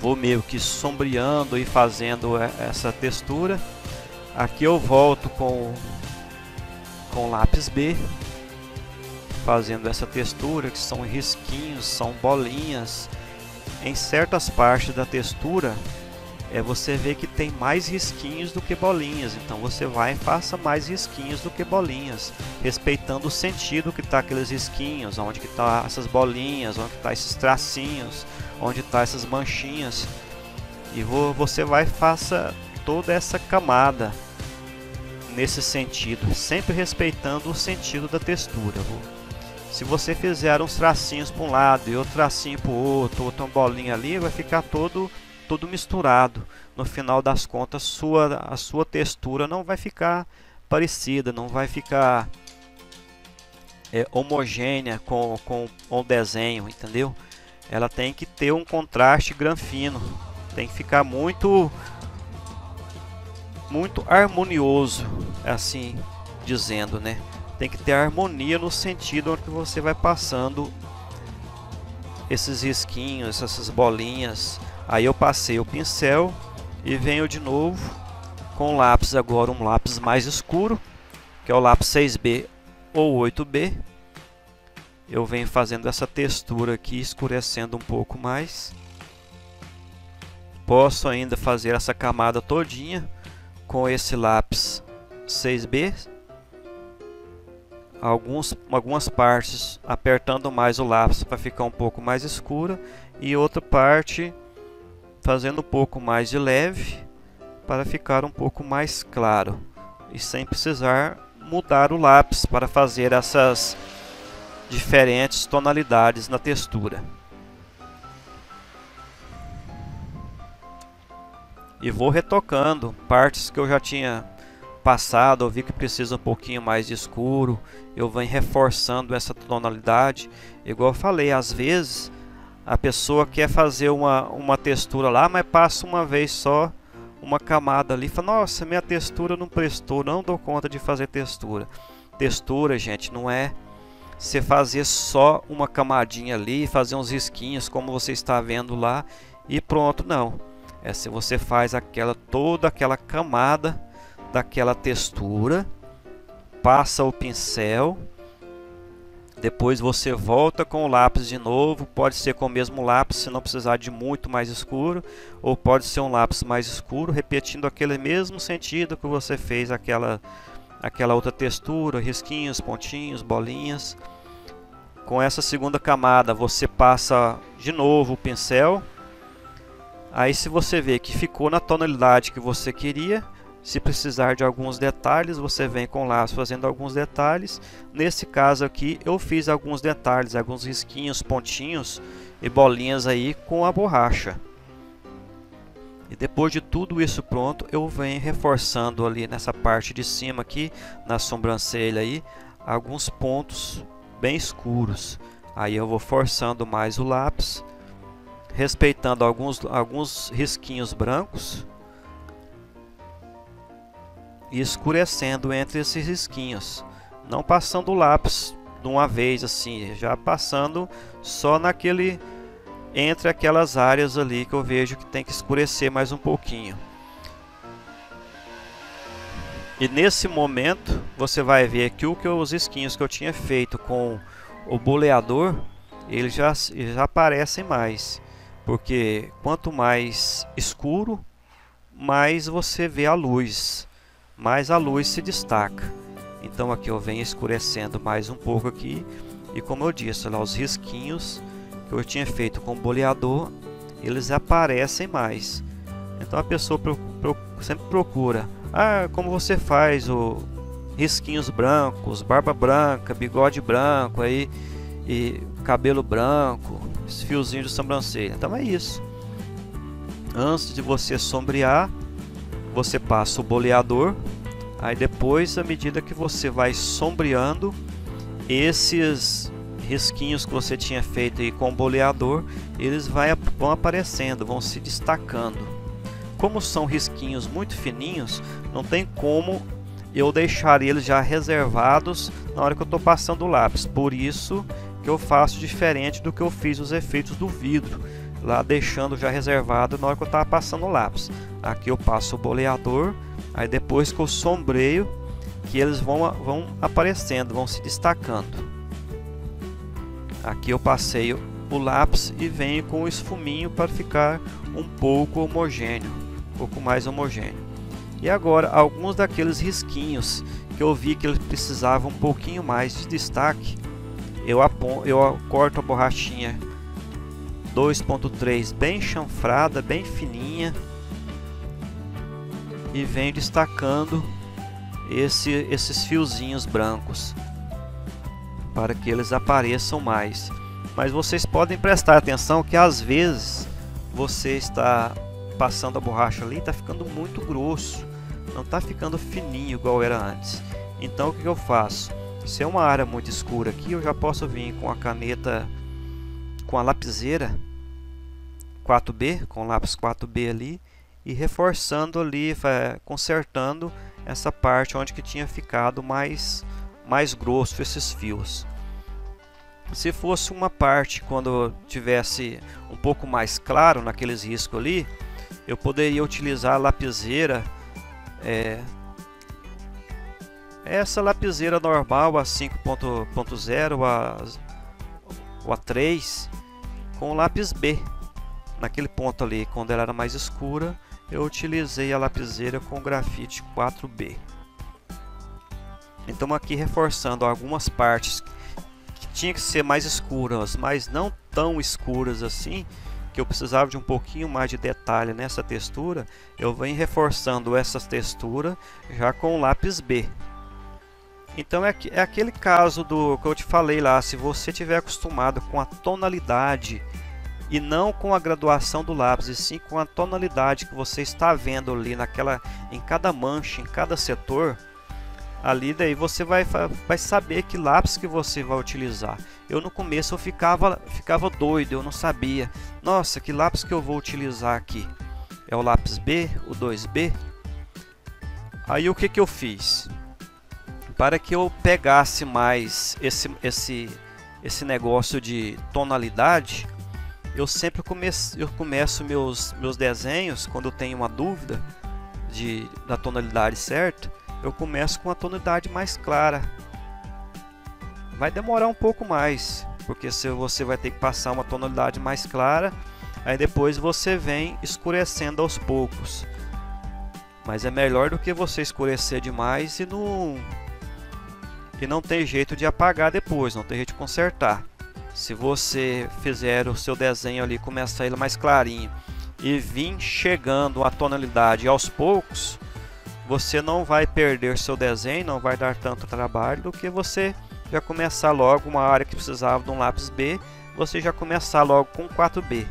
[SPEAKER 2] Vou meio que sombreando e fazendo essa textura. Aqui eu volto com lápis B, fazendo essa textura, que são risquinhos, são bolinhas. Em certas partes da textura você vê que tem mais risquinhos do que bolinhas, então você vai e faça mais risquinhos do que bolinhas, respeitando o sentido que está aqueles risquinhos, onde que tá essas bolinhas, onde que tá esses tracinhos, onde tá essas manchinhas. E você vai e faça toda essa camada nesse sentido, sempre respeitando o sentido da textura. Se você fizer uns tracinhos para um lado e outro tracinho para o outro, outra bolinha ali, vai ficar todo misturado. No final das contas, a sua textura não vai ficar parecida, não vai ficar homogênea com o desenho, entendeu? Ela tem que ter um contraste granfino, tem que ficar muito harmonioso, assim dizendo, né? Tem que ter harmonia no sentido onde você vai passando esses risquinhos, essas bolinhas. Aí eu passei o pincel e venho de novo com o lápis, agora um lápis mais escuro, que é o lápis 6B ou 8B. Eu venho fazendo essa textura aqui, escurecendo um pouco mais. Posso ainda fazer essa camada todinha com esse lápis 6B. Algumas partes apertando mais o lápis para ficar um pouco mais escura, e outra parte fazendo um pouco mais de leve para ficar um pouco mais claro, e sem precisar mudar o lápis para fazer essas diferentes tonalidades na textura. E vou retocando partes que eu já tinha passado, eu vi que precisa um pouquinho mais de escuro, eu venho reforçando essa tonalidade. Igual eu falei, às vezes a pessoa quer fazer uma textura lá, mas passa uma vez só uma camada ali, fala, nossa, minha textura não prestou, não dou conta de fazer textura. Textura, gente, não é você fazer só uma camadinha ali, fazer uns risquinhos como você está vendo lá e pronto, não. É se você faz toda aquela camada daquela textura, passa o pincel, depois você volta com o lápis de novo, pode ser com o mesmo lápis se não precisar de muito mais escuro, ou pode ser um lápis mais escuro, repetindo aquele mesmo sentido que você fez aquela outra textura, risquinhos, pontinhos, bolinhas. Com essa segunda camada você passa de novo o pincel. Aí se você vê que ficou na tonalidade que você queria, se precisar de alguns detalhes, você vem com o lápis fazendo alguns detalhes. Nesse caso aqui eu fiz alguns detalhes, alguns risquinhos, pontinhos e bolinhas aí com a borracha. E depois de tudo isso pronto, eu venho reforçando ali nessa parte de cima aqui, na sobrancelha aí, alguns pontos bem escuros. Aí eu vou forçando mais o lápis, respeitando alguns risquinhos brancos e escurecendo entre esses risquinhos, não passando o lápis de uma vez assim, já passando só entre aquelas áreas ali que eu vejo que tem que escurecer mais um pouquinho. E nesse momento você vai ver que os risquinhos que eu tinha feito com o boleador, eles já aparecem mais, porque quanto mais escuro, mais você vê a luz, mais a luz se destaca. Então aqui eu venho escurecendo mais um pouco aqui, e como eu disse, lá os risquinhos que eu tinha feito com o boleador, eles aparecem mais. Então a pessoa sempre procura, como você faz risquinhos brancos, barba branca, bigode branco aí, e cabelo branco, esse fiozinho de sobrancelha. Então é isso. Antes de você sombrear, você passa o boleador. Aí depois, à medida que você vai sombreando, esses risquinhos que você tinha feito aí com o boleador, eles vão aparecendo, vão se destacando. Como são risquinhos muito fininhos, não tem como eu deixar eles já reservados na hora que eu estou passando o lápis. Por isso que eu faço diferente do que eu fiz os efeitos do vidro, lá deixando já reservado na hora que eu estava passando o lápis. Aqui eu passo o boleador, aí depois que eu sombreio, que eles vão aparecendo, vão se destacando. Aqui eu passei o lápis e venho com o esfuminho para ficar um pouco homogêneo, um pouco mais homogêneo. E agora alguns daqueles risquinhos que eu vi que eles precisavam um pouquinho mais de destaque, eu corto a borrachinha 2.3 bem chanfrada, bem fininha, e venho destacando esses fiozinhos brancos, para que eles apareçam mais. Mas vocês podem prestar atenção que às vezes você está passando a borracha ali, está ficando muito grosso, não está ficando fininho igual era antes. Então o que eu faço? Se é uma área muito escura aqui, eu já posso vir com a caneta, com a lapiseira 4B, com o lápis 4B ali, e reforçando ali, consertando essa parte onde que tinha ficado mais grosso esses fios. Se fosse uma parte quando tivesse um pouco mais claro naqueles riscos ali, eu poderia utilizar a lapiseira, essa lapiseira normal, a 5.0, ou a 3, com o lápis B. Naquele ponto ali, quando ela era mais escura, eu utilizei a lapiseira com grafite 4B. Então aqui reforçando algumas partes que tinha que ser mais escuras, mas não tão escuras assim, que eu precisava de um pouquinho mais de detalhe nessa textura, eu venho reforçando essa textura já com o lápis B. Então é aquele caso do que eu te falei lá, se você tiver acostumado com a tonalidade e não com a graduação do lápis, e sim com a tonalidade que você está vendo ali em cada mancha, em cada setor, ali daí você vai saber que lápis que você vai utilizar. Eu no começo eu ficava doido, eu não sabia. Nossa, que lápis que eu vou utilizar aqui? É o lápis B, o 2B? Aí o que eu fiz? Para que eu pegasse mais esse negócio de tonalidade, eu sempre começo meus desenhos, quando eu tenho uma dúvida da tonalidade certa, eu começo com a tonalidade mais clara. Vai demorar um pouco mais, porque você vai ter que passar uma tonalidade mais clara, aí depois você vem escurecendo aos poucos. Mas é melhor do que você escurecer demais e não tem jeito de apagar depois, não tem jeito de consertar. Se você fizer o seu desenho ali, começar ele mais clarinho e vir chegando a tonalidade aos poucos, você não vai perder seu desenho, não vai dar tanto trabalho do que você já começar logo uma área que precisava de um lápis B, você já começar logo com 4B.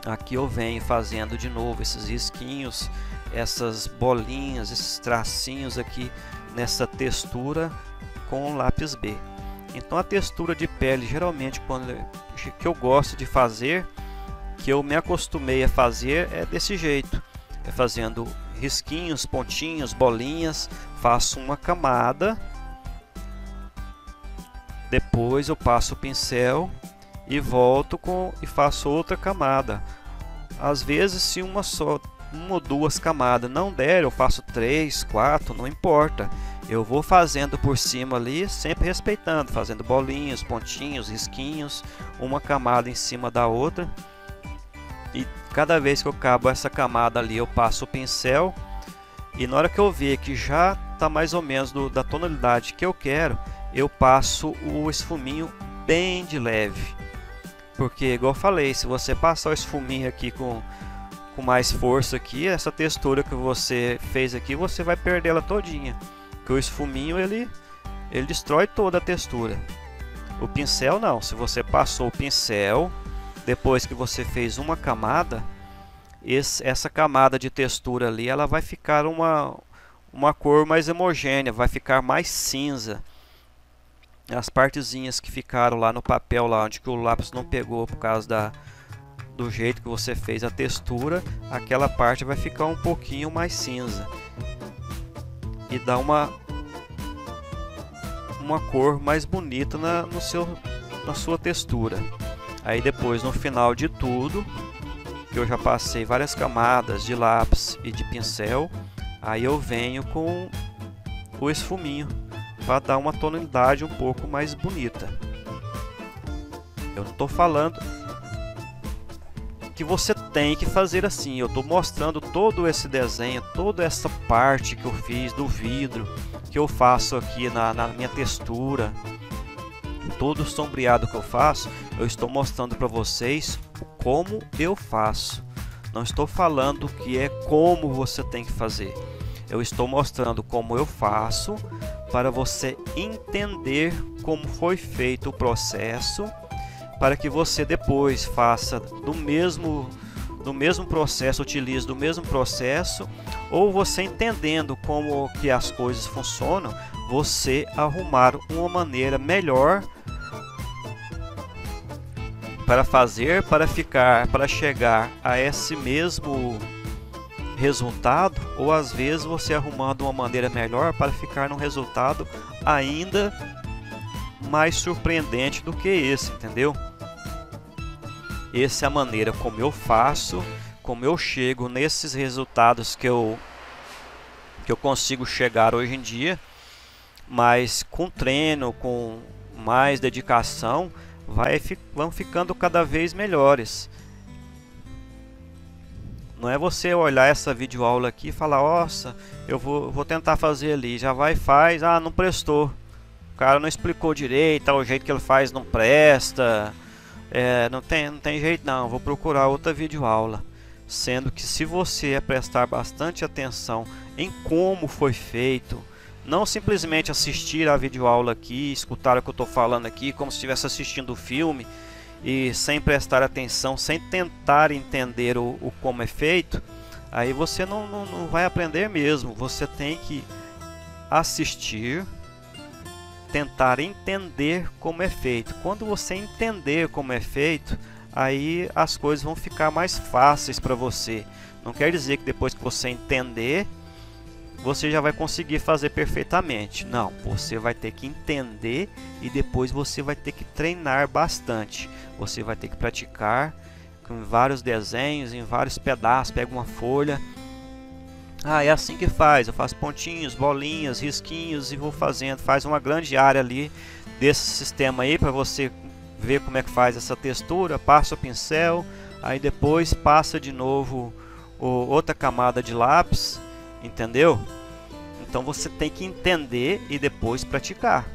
[SPEAKER 2] Aqui eu venho fazendo de novo esses risquinhos, essas bolinhas, esses tracinhos aqui nessa textura com o lápis B. Então a textura de pele, geralmente que eu gosto de fazer, que eu me acostumei a fazer, é desse jeito, é fazendo risquinhos, pontinhos, bolinhas, faço uma camada, depois eu passo o pincel e volto e faço outra camada. Às vezes, se uma ou duas camadas não der, eu faço 3, 4, não importa. Eu vou fazendo por cima ali, sempre respeitando, fazendo bolinhas, pontinhos, risquinhos, uma camada em cima da outra. E cada vez que eu acabo essa camada ali, eu passo o pincel. E na hora que eu ver que já está mais ou menos da tonalidade que eu quero, eu passo o esfuminho bem de leve. Porque, igual eu falei, se você passar o esfuminho aqui com mais força aqui, essa textura que você fez aqui, você vai perder ela todinha. Porque o esfuminho, ele destrói toda a textura. O pincel não, se você passou o pincel, depois que você fez uma camada, essa camada de textura ali, ela vai ficar uma cor mais homogênea, vai ficar mais cinza. As partezinhas que ficaram lá no papel, lá onde que o lápis não pegou por causa do jeito que você fez a textura, aquela parte vai ficar um pouquinho mais cinza e dá uma cor mais bonita na sua textura. Aí depois, no final de tudo, que eu já passei várias camadas de lápis e de pincel, aí eu venho com o esfuminho para dar uma tonalidade um pouco mais bonita. Eu não estou falando que você tem que fazer assim, eu estou mostrando todo esse desenho, toda essa parte que eu fiz do vidro, que eu faço aqui na minha textura, todo o sombreado que eu faço, eu estou mostrando para vocês como eu faço. Não estou falando que é como você tem que fazer. Eu estou mostrando como eu faço para você entender como foi feito o processo, para que você depois faça do mesmo processo, utilize do mesmo processo, ou você entendendo como que as coisas funcionam, você arrumar uma maneira melhor para chegar a esse mesmo resultado, ou às vezes você arrumando uma maneira melhor para ficar num resultado ainda mais surpreendente do que esse, entendeu? Essa é a maneira como eu faço, como eu chego nesses resultados que eu consigo chegar hoje em dia, mas com treino, com mais dedicação, vão ficando cada vez melhores. Não é você olhar essa videoaula aqui e falar, nossa, eu vou tentar fazer ali, já vai e faz, ah, não prestou, o cara não explicou direito, o jeito que ele faz não presta, não tem jeito não, vou procurar outra videoaula. Sendo que se você prestar bastante atenção em como foi feito, não simplesmente assistir a videoaula aqui, escutar o que eu estou falando aqui como se estivesse assistindo o filme e sem prestar atenção, sem tentar entender o como é feito, aí você não vai aprender mesmo. Você tem que assistir, tentar entender como é feito. Quando você entender como é feito, aí as coisas vão ficar mais fáceis para você. Não quer dizer que depois que você entender, você já vai conseguir fazer perfeitamente. Não, você vai ter que entender e depois você vai ter que treinar bastante. Você vai ter que praticar com vários desenhos, em vários pedaços. Pega uma folha. Ah, é assim que faz. Eu faço pontinhos, bolinhas, risquinhos e vou fazendo. Faz uma grande área ali desse sistema aí para você ver como é que faz essa textura. Passa o pincel, aí depois passa de novo outra camada de lápis. Entendeu? Então você tem que entender e depois praticar.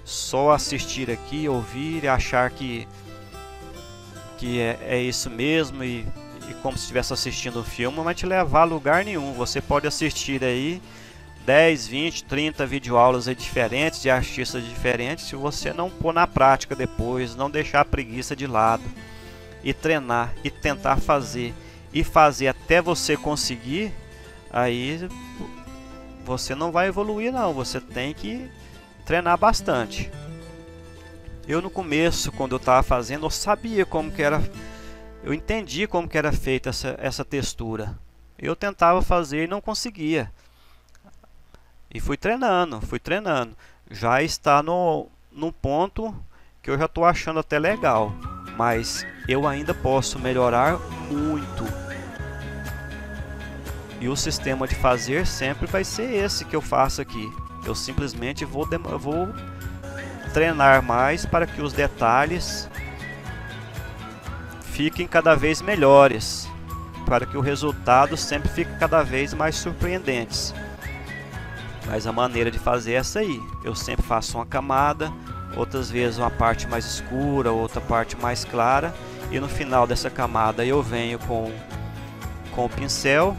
[SPEAKER 2] Só assistir aqui, ouvir e achar que é isso mesmo e como se estivesse assistindo um filme, não vai te levar a lugar nenhum. Você pode assistir aí 10, 20, 30 videoaulas aí diferentes, de artistas diferentes, se você não pôr na prática depois, não deixar a preguiça de lado e treinar e tentar fazer até você conseguir. Aí você não vai evoluir não, você tem que treinar bastante. Eu no começo, quando eu estava fazendo, eu sabia como que era, eu entendi como que era feita essa textura. Eu tentava fazer e não conseguia. E fui treinando. Já está num ponto que eu já estou achando até legal, mas eu ainda posso melhorar muito. E o sistema de fazer sempre vai ser esse que eu faço aqui. Eu simplesmente vou treinar mais para que os detalhes fiquem cada vez melhores, para que o resultado sempre fique cada vez mais surpreendente. Mas a maneira de fazer é essa aí. Eu sempre faço uma camada, outras vezes uma parte mais escura, outra parte mais clara, e no final dessa camada eu venho com o pincel.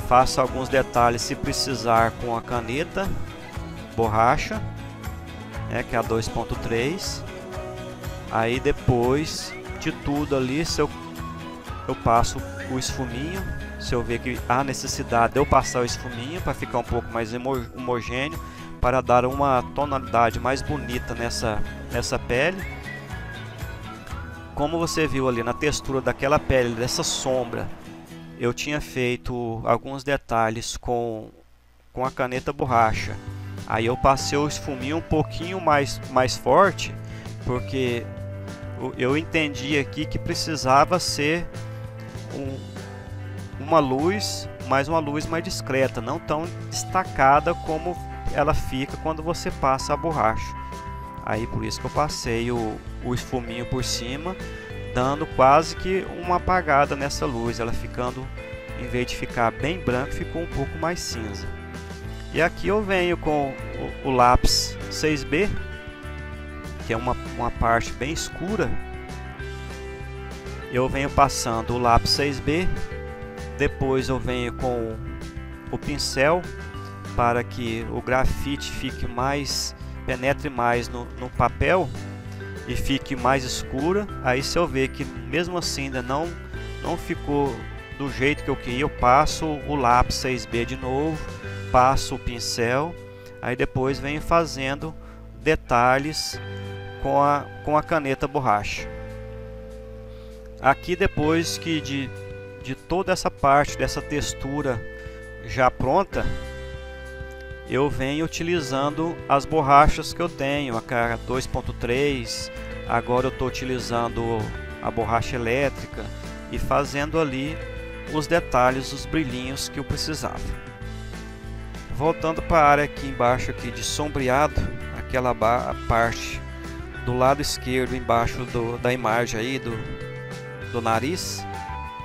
[SPEAKER 2] Faço alguns detalhes se precisar com a caneta borracha, que é a 2.3. Aí depois de tudo ali, se eu passo o esfuminho, se eu ver que há necessidade de eu passar o esfuminho para ficar um pouco mais homogêneo, para dar uma tonalidade mais bonita nessa pele. Como você viu ali na textura daquela pele, dessa sombra, eu tinha feito alguns detalhes com a caneta borracha. Aí eu passei o esfuminho um pouquinho mais forte, porque eu entendi aqui que precisava ser uma luz, mas uma luz mais discreta, não tão destacada como ela fica quando você passa a borracha. Aí por isso que eu passei o esfuminho por cima, dando quase que uma apagada nessa luz, ela ficando, em vez de ficar bem branco, ficou um pouco mais cinza. E aqui eu venho com o lápis 6B, que é uma parte bem escura. Eu venho passando o lápis 6B, depois eu venho com o pincel para que o grafite penetre mais no papel e fique mais escura. Aí se eu ver que mesmo assim ainda não ficou do jeito que eu queria, eu passo o lápis 6B de novo, passo o pincel, aí depois venho fazendo detalhes com a caneta borracha. Aqui, depois que de toda essa parte dessa textura já pronta, eu venho utilizando as borrachas que eu tenho, a cara 2.3, agora eu estou utilizando a borracha elétrica e fazendo ali os detalhes, os brilhinhos que eu precisava. Voltando para a área aqui embaixo aqui de sombreado, aquela parte do lado esquerdo embaixo da imagem aí do nariz,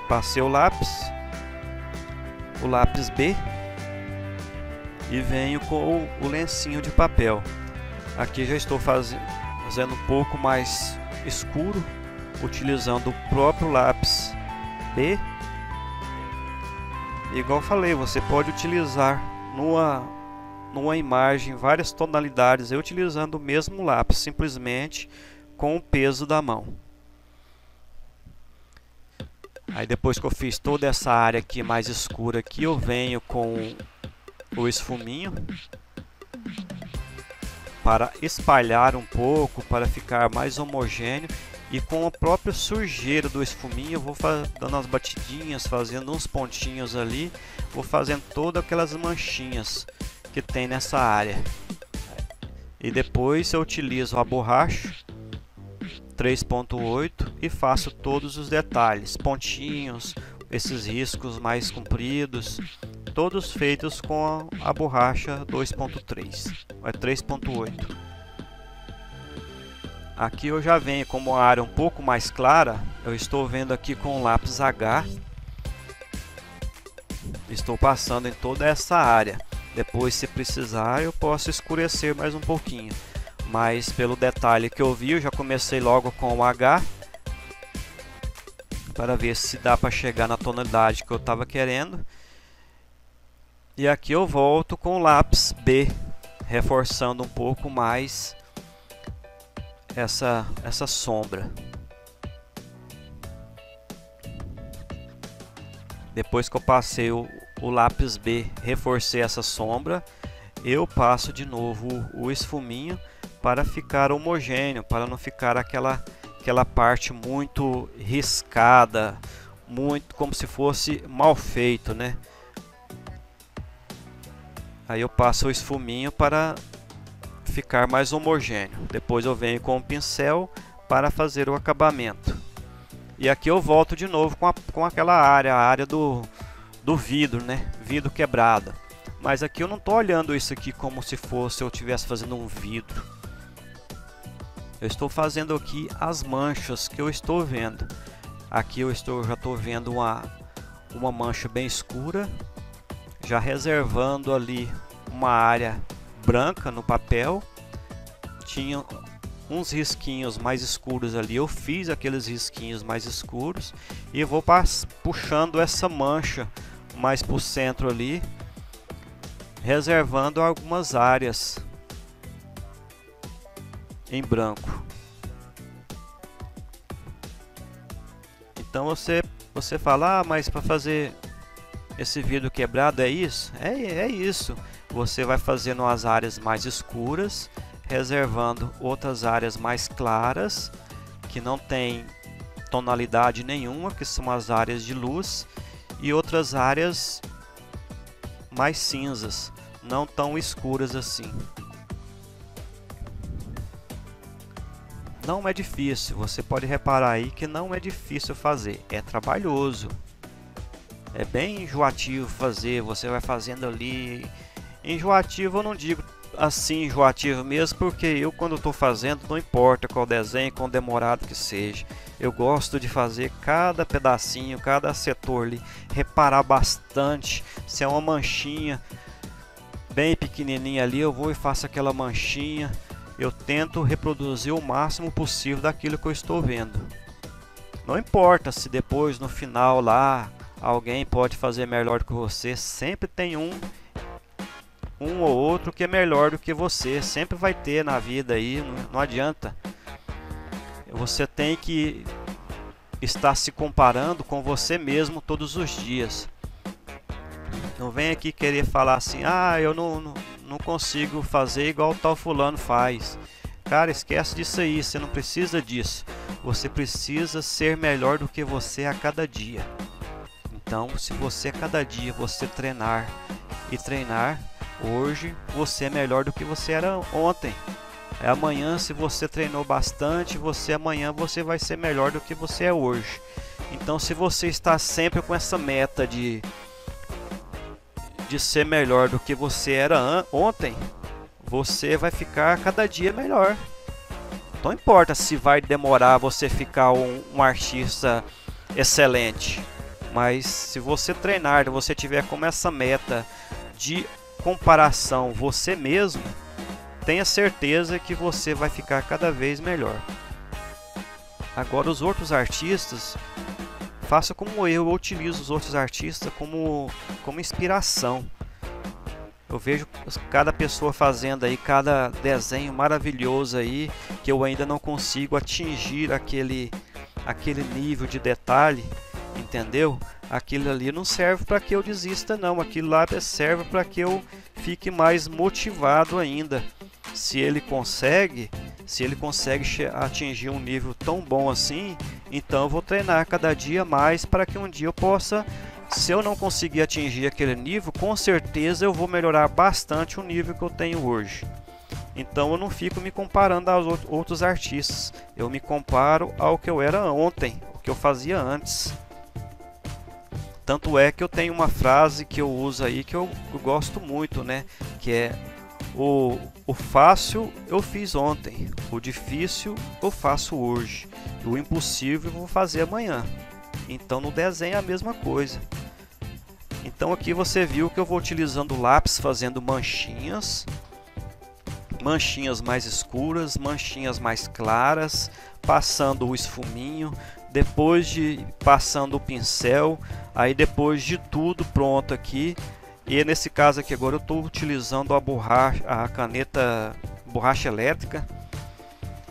[SPEAKER 2] passei o lápis B e venho com o lencinho de papel. Aqui já estou fazendo um pouco mais escuro, utilizando o próprio lápis B. Igual falei, você pode utilizar numa imagem várias tonalidades utilizando o mesmo lápis, simplesmente com o peso da mão. Aí depois que eu fiz toda essa área aqui mais escura aqui, eu venho com o esfuminho para espalhar um pouco, para ficar mais homogêneo, e com a própria sujeira do esfuminho eu vou dando as batidinhas, fazendo uns pontinhos ali, vou fazendo todas aquelas manchinhas que tem nessa área. E depois eu utilizo a borracha 3.8 e faço todos os detalhes, pontinhos, esses riscos mais compridos, todos feitos com a borracha 3.8. Aqui eu já venho com uma área um pouco mais clara, eu estou vendo aqui com o lápis H, estou passando em toda essa área. Depois, se precisar, eu posso escurecer mais um pouquinho, mas pelo detalhe que eu vi, eu já comecei logo com o H para ver se dá para chegar na tonalidade que eu estava querendo. E aqui eu volto com o lápis B, reforçando um pouco mais essa sombra. Depois que eu passei o lápis B, reforcei essa sombra, eu passo de novo o esfuminho para ficar homogêneo, para não ficar aquela parte muito riscada, muito como se fosse mal feito, né? Aí eu passo o esfuminho para ficar mais homogêneo. Depois eu venho com o pincel para fazer o acabamento. E aqui eu volto de novo com aquela área, a área do vidro, né? Vidro quebrado. Mas aqui eu não estou olhando isso aqui como se fosse eu estivesse fazendo um vidro. Eu estou fazendo aqui as manchas que eu estou vendo. Aqui eu já estou vendo uma mancha bem escura, já reservando ali uma área branca no papel. Tinha uns risquinhos mais escuros ali, eu fiz aqueles risquinhos mais escuros e vou puxando essa mancha mais para o centro ali, reservando algumas áreas em branco. Então você fala, mas para fazer esse vidro quebrado é isso? É isso. Você vai fazendo as áreas mais escuras, reservando outras áreas mais claras, que não tem tonalidade nenhuma, que são as áreas de luz, e outras áreas mais cinzas, não tão escuras assim. Não é difícil, você pode reparar aí que não é difícil fazer, é trabalhoso. É bem enjoativo fazer, você vai fazendo ali. Enjoativo eu não digo assim enjoativo mesmo, porque eu quando estou fazendo, não importa qual desenho, quão demorado que seja, eu gosto de fazer cada pedacinho, cada setor ali, reparar bastante. Se é uma manchinha bem pequenininha ali, eu vou e faço aquela manchinha. Eu tento reproduzir o máximo possível daquilo que eu estou vendo. Não importa se depois no final lá alguém pode fazer melhor do que você, sempre tem um ou outro que é melhor do que você, sempre vai ter na vida aí, não adianta. Você tem que estar se comparando com você mesmo todos os dias. Não vem aqui querer falar assim, ah, eu não consigo fazer igual tal fulano faz. Cara, esquece disso aí, você não precisa disso. Você precisa ser melhor do que você a cada dia. Então, se você a cada dia você treinar e treinar, hoje você é melhor do que você era ontem. Amanhã, se você treinou bastante, amanhã você vai ser melhor do que você é hoje. Então, se você está sempre com essa meta de ser melhor do que você era ontem, você vai ficar cada dia melhor. Não importa se vai demorar você ficar um artista excelente, mas se você treinar, você tiver como essa meta de comparação você mesmo, tenha certeza que você vai ficar cada vez melhor. Agora, os outros artistas, faça como eu utilizo os outros artistas como inspiração. Eu vejo cada pessoa fazendo aí, cada desenho maravilhoso aí, que eu ainda não consigo atingir aquele nível de detalhe, entendeu? Aquilo ali não serve para que eu desista não, aquilo lá serve para que eu fique mais motivado ainda. Se ele consegue atingir um nível tão bom assim, então eu vou treinar cada dia mais para que um dia eu possa, se eu não conseguir atingir aquele nível, com certeza eu vou melhorar bastante o nível que eu tenho hoje. Então eu não fico me comparando aos outros artistas, eu me comparo ao que eu era ontem, o que eu fazia antes. Tanto é que eu tenho uma frase que eu uso aí que eu gosto muito, né? Que é: o fácil eu fiz ontem, o difícil eu faço hoje, o impossível eu vou fazer amanhã. Então no desenho é a mesma coisa. Então aqui você viu que eu vou utilizando lápis, fazendo manchinhas mais escuras, manchinhas mais claras, passando o esfuminho, depois de passando o pincel, aí depois de tudo pronto aqui. E nesse caso aqui agora eu estou utilizando a caneta borracha elétrica,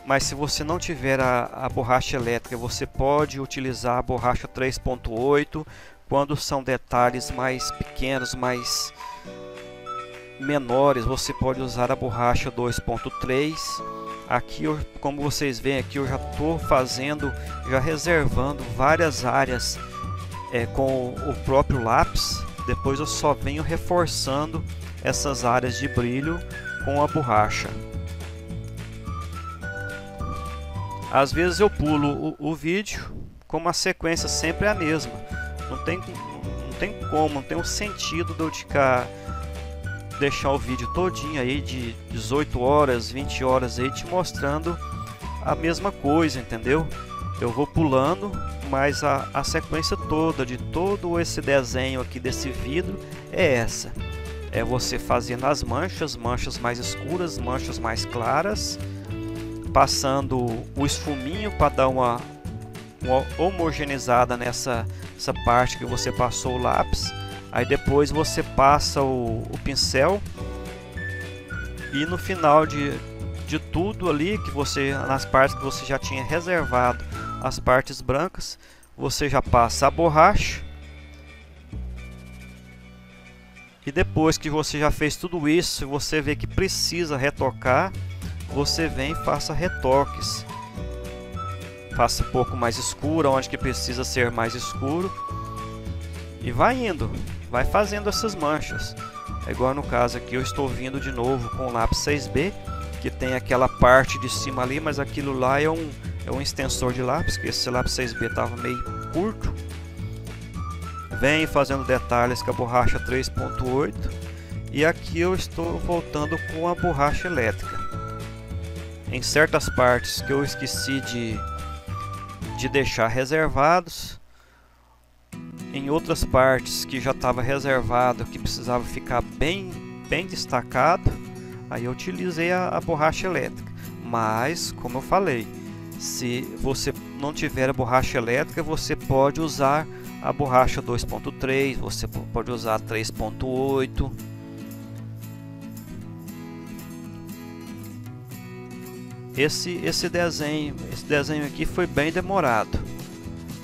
[SPEAKER 2] mas se você não tiver a borracha elétrica, você pode utilizar a borracha 3.8 quando são detalhes mais pequenos, mais menores, você pode usar a borracha 2.3. Aqui, como vocês veem aqui, eu já estou já reservando várias áreas com o próprio lápis. Depois eu só venho reforçando essas áreas de brilho com a borracha. Às vezes eu pulo o vídeo, como a sequência sempre é a mesma. Não tem como, não tem um sentido de eu deixar o vídeo todinho aí de 18 horas, 20 horas aí te mostrando a mesma coisa, entendeu? Eu vou pulando, mas a sequência toda de todo esse desenho aqui desse vidro é essa. É você fazendo as manchas mais escuras, manchas mais claras, passando o esfuminho para dar uma homogeneizada nessa parte que você passou o lápis. Aí depois você passa o pincel e no final de tudo ali, nas partes que você já tinha reservado as partes brancas, você já passa a borracha. E depois que você já fez tudo isso, você vê que precisa retocar, você vem e faça retoques. Faça um pouco mais escuro, onde que precisa ser mais escuro. E vai indo, vai fazendo essas manchas. É igual no caso aqui, eu estou vindo de novo com o lápis 6B, que tem aquela parte de cima ali, mas aquilo lá é um extensor de lápis, que esse lápis 6B estava meio curto. Vem fazendo detalhes com a borracha 3.8 e aqui eu estou voltando com a borracha elétrica. Em certas partes que eu esqueci de deixar reservados, em outras partes que já estava reservado, que precisava ficar bem destacado, aí eu utilizei a borracha elétrica. Mas, como eu falei, se você não tiver a borracha elétrica, você pode usar a borracha 2.3, você pode usar 3.8. Esse desenho aqui foi bem demorado.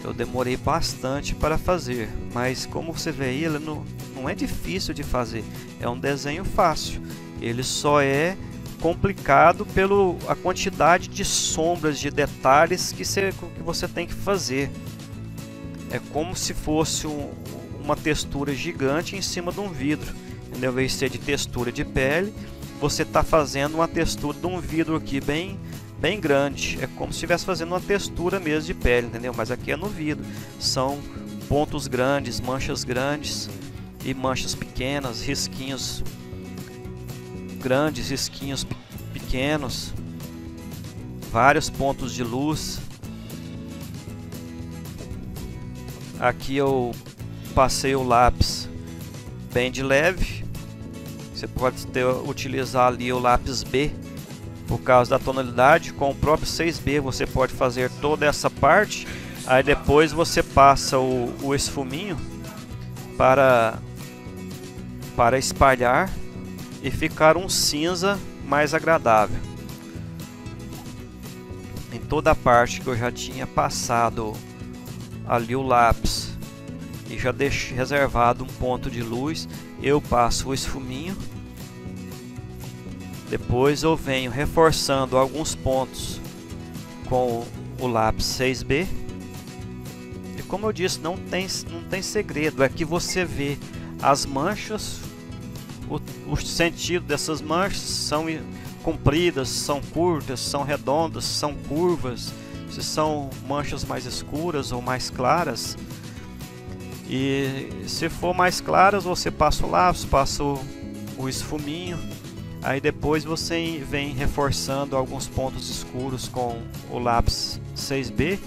[SPEAKER 2] Eu demorei bastante para fazer, mas como você vê aí, ele não é difícil de fazer. É um desenho fácil. Ele só é complicado pela quantidade de sombras, de detalhes que você tem que fazer. É como se fosse uma textura gigante em cima de um vidro. Entendeu? Ao invés de ser de textura de pele, você está fazendo uma textura de um vidro aqui bem grande. É como se estivesse fazendo uma textura mesmo de pele, entendeu? Mas aqui é no vidro. São pontos grandes, manchas grandes e manchas pequenas, risquinhos grandes, risquinhos pequenos, vários pontos de luz. Aqui eu passei o lápis bem de leve. Você pode utilizar ali o lápis B por causa da tonalidade. Com o próprio 6B você pode fazer toda essa parte. Aí depois você passa o esfuminho para espalhar e ficar um cinza mais agradável. Em toda a parte que eu já tinha passado ali o lápis e já deixei reservado um ponto de luz, eu passo o esfuminho. Depois eu venho reforçando alguns pontos com o lápis 6B. E como eu disse, não tem segredo, é que você vê as manchas. O sentido dessas manchas são compridas, são curtas, são redondas, são curvas, se são manchas mais escuras ou mais claras. E se for mais claras, você passa o lápis, passa o esfuminho. Aí depois você vem reforçando alguns pontos escuros com o lápis 6B,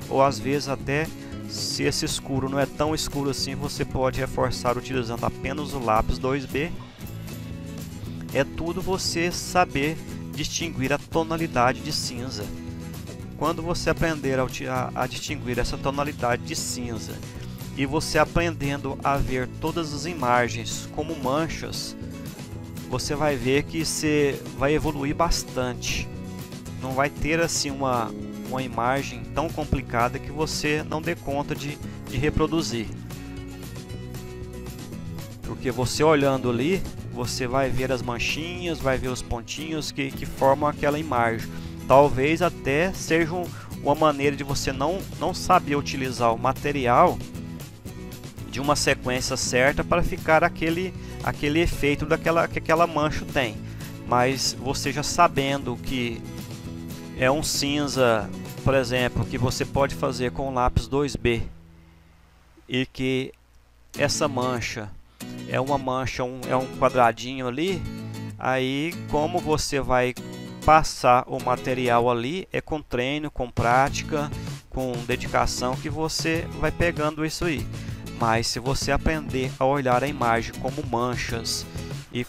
[SPEAKER 2] ou às vezes até, se esse escuro não é tão escuro assim, você pode reforçar utilizando apenas o lápis 2B. É tudo você saber distinguir a tonalidade de cinza. Quando você aprender a distinguir essa tonalidade de cinza e você aprendendo a ver todas as imagens como manchas, você vai ver que você vai evoluir bastante. Não vai ter assim uma imagem tão complicada que você não dê conta de reproduzir. Porque você olhando ali, você vai ver as manchinhas, vai ver os pontinhos que formam aquela imagem. Talvez até seja uma maneira de você não saber utilizar o material de uma sequência certa para ficar aquele efeito que aquela mancha tem. Mas você já sabendo que é um cinza, por exemplo, que você pode fazer com o lápis 2B, e que essa mancha é uma mancha, é um quadradinho ali, aí como você vai passar o material ali, é com treino, com prática, com dedicação que você vai pegando isso aí. Mas se você aprender a olhar a imagem como manchas e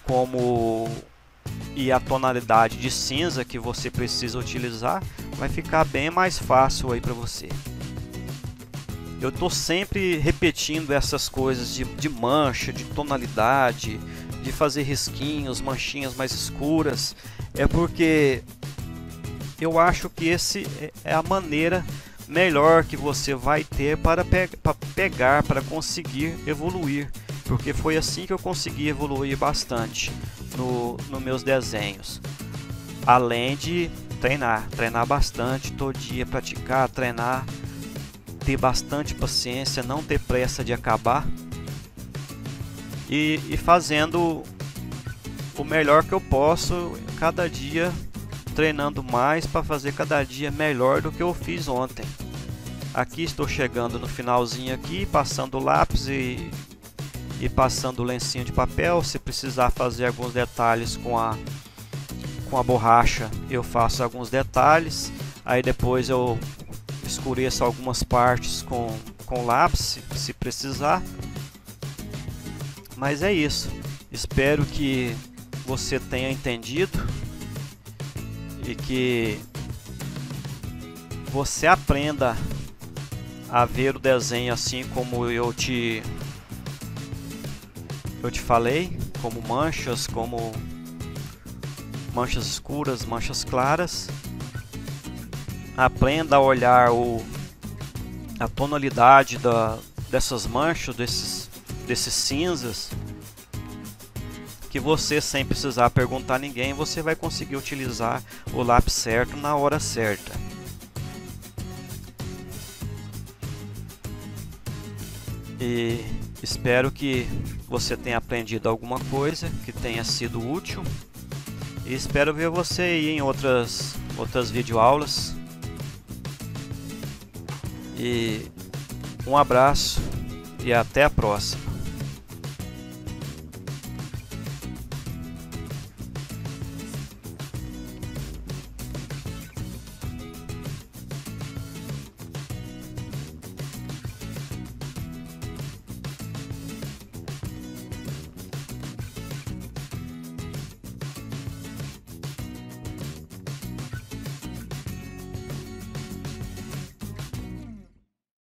[SPEAKER 2] a tonalidade de cinza que você precisa utilizar, vai ficar bem mais fácil aí para você. Eu estou sempre repetindo essas coisas de mancha, de tonalidade, de fazer risquinhos, manchinhas mais escuras. É porque eu acho que esse é a maneira melhor que você vai ter para pegar, para conseguir evoluir. Porque foi assim que eu consegui evoluir bastante nos meus desenhos. Além de treinar bastante, todo dia praticar, treinar, ter bastante paciência, não ter pressa de acabar e fazendo o melhor que eu posso cada dia, treinando mais para fazer cada dia melhor do que eu fiz ontem. Aqui estou chegando no finalzinho aqui, passando o lápis e passando o lencinho de papel. Se precisar fazer alguns detalhes com a borracha, eu faço alguns detalhes. Aí depois eu escureço algumas partes com lápis, se precisar. Mas é isso. Espero que você tenha entendido e que você aprenda a ver o desenho assim como eu te falei, como manchas escuras, manchas claras. Aprenda a olhar a tonalidade dessas manchas, desses cinzas, que você, sem precisar perguntar a ninguém, você vai conseguir utilizar o lápis certo na hora certa. E espero que você tenha aprendido alguma coisa, que tenha sido útil. E espero ver você aí em outras videoaulas. E um abraço e até a próxima.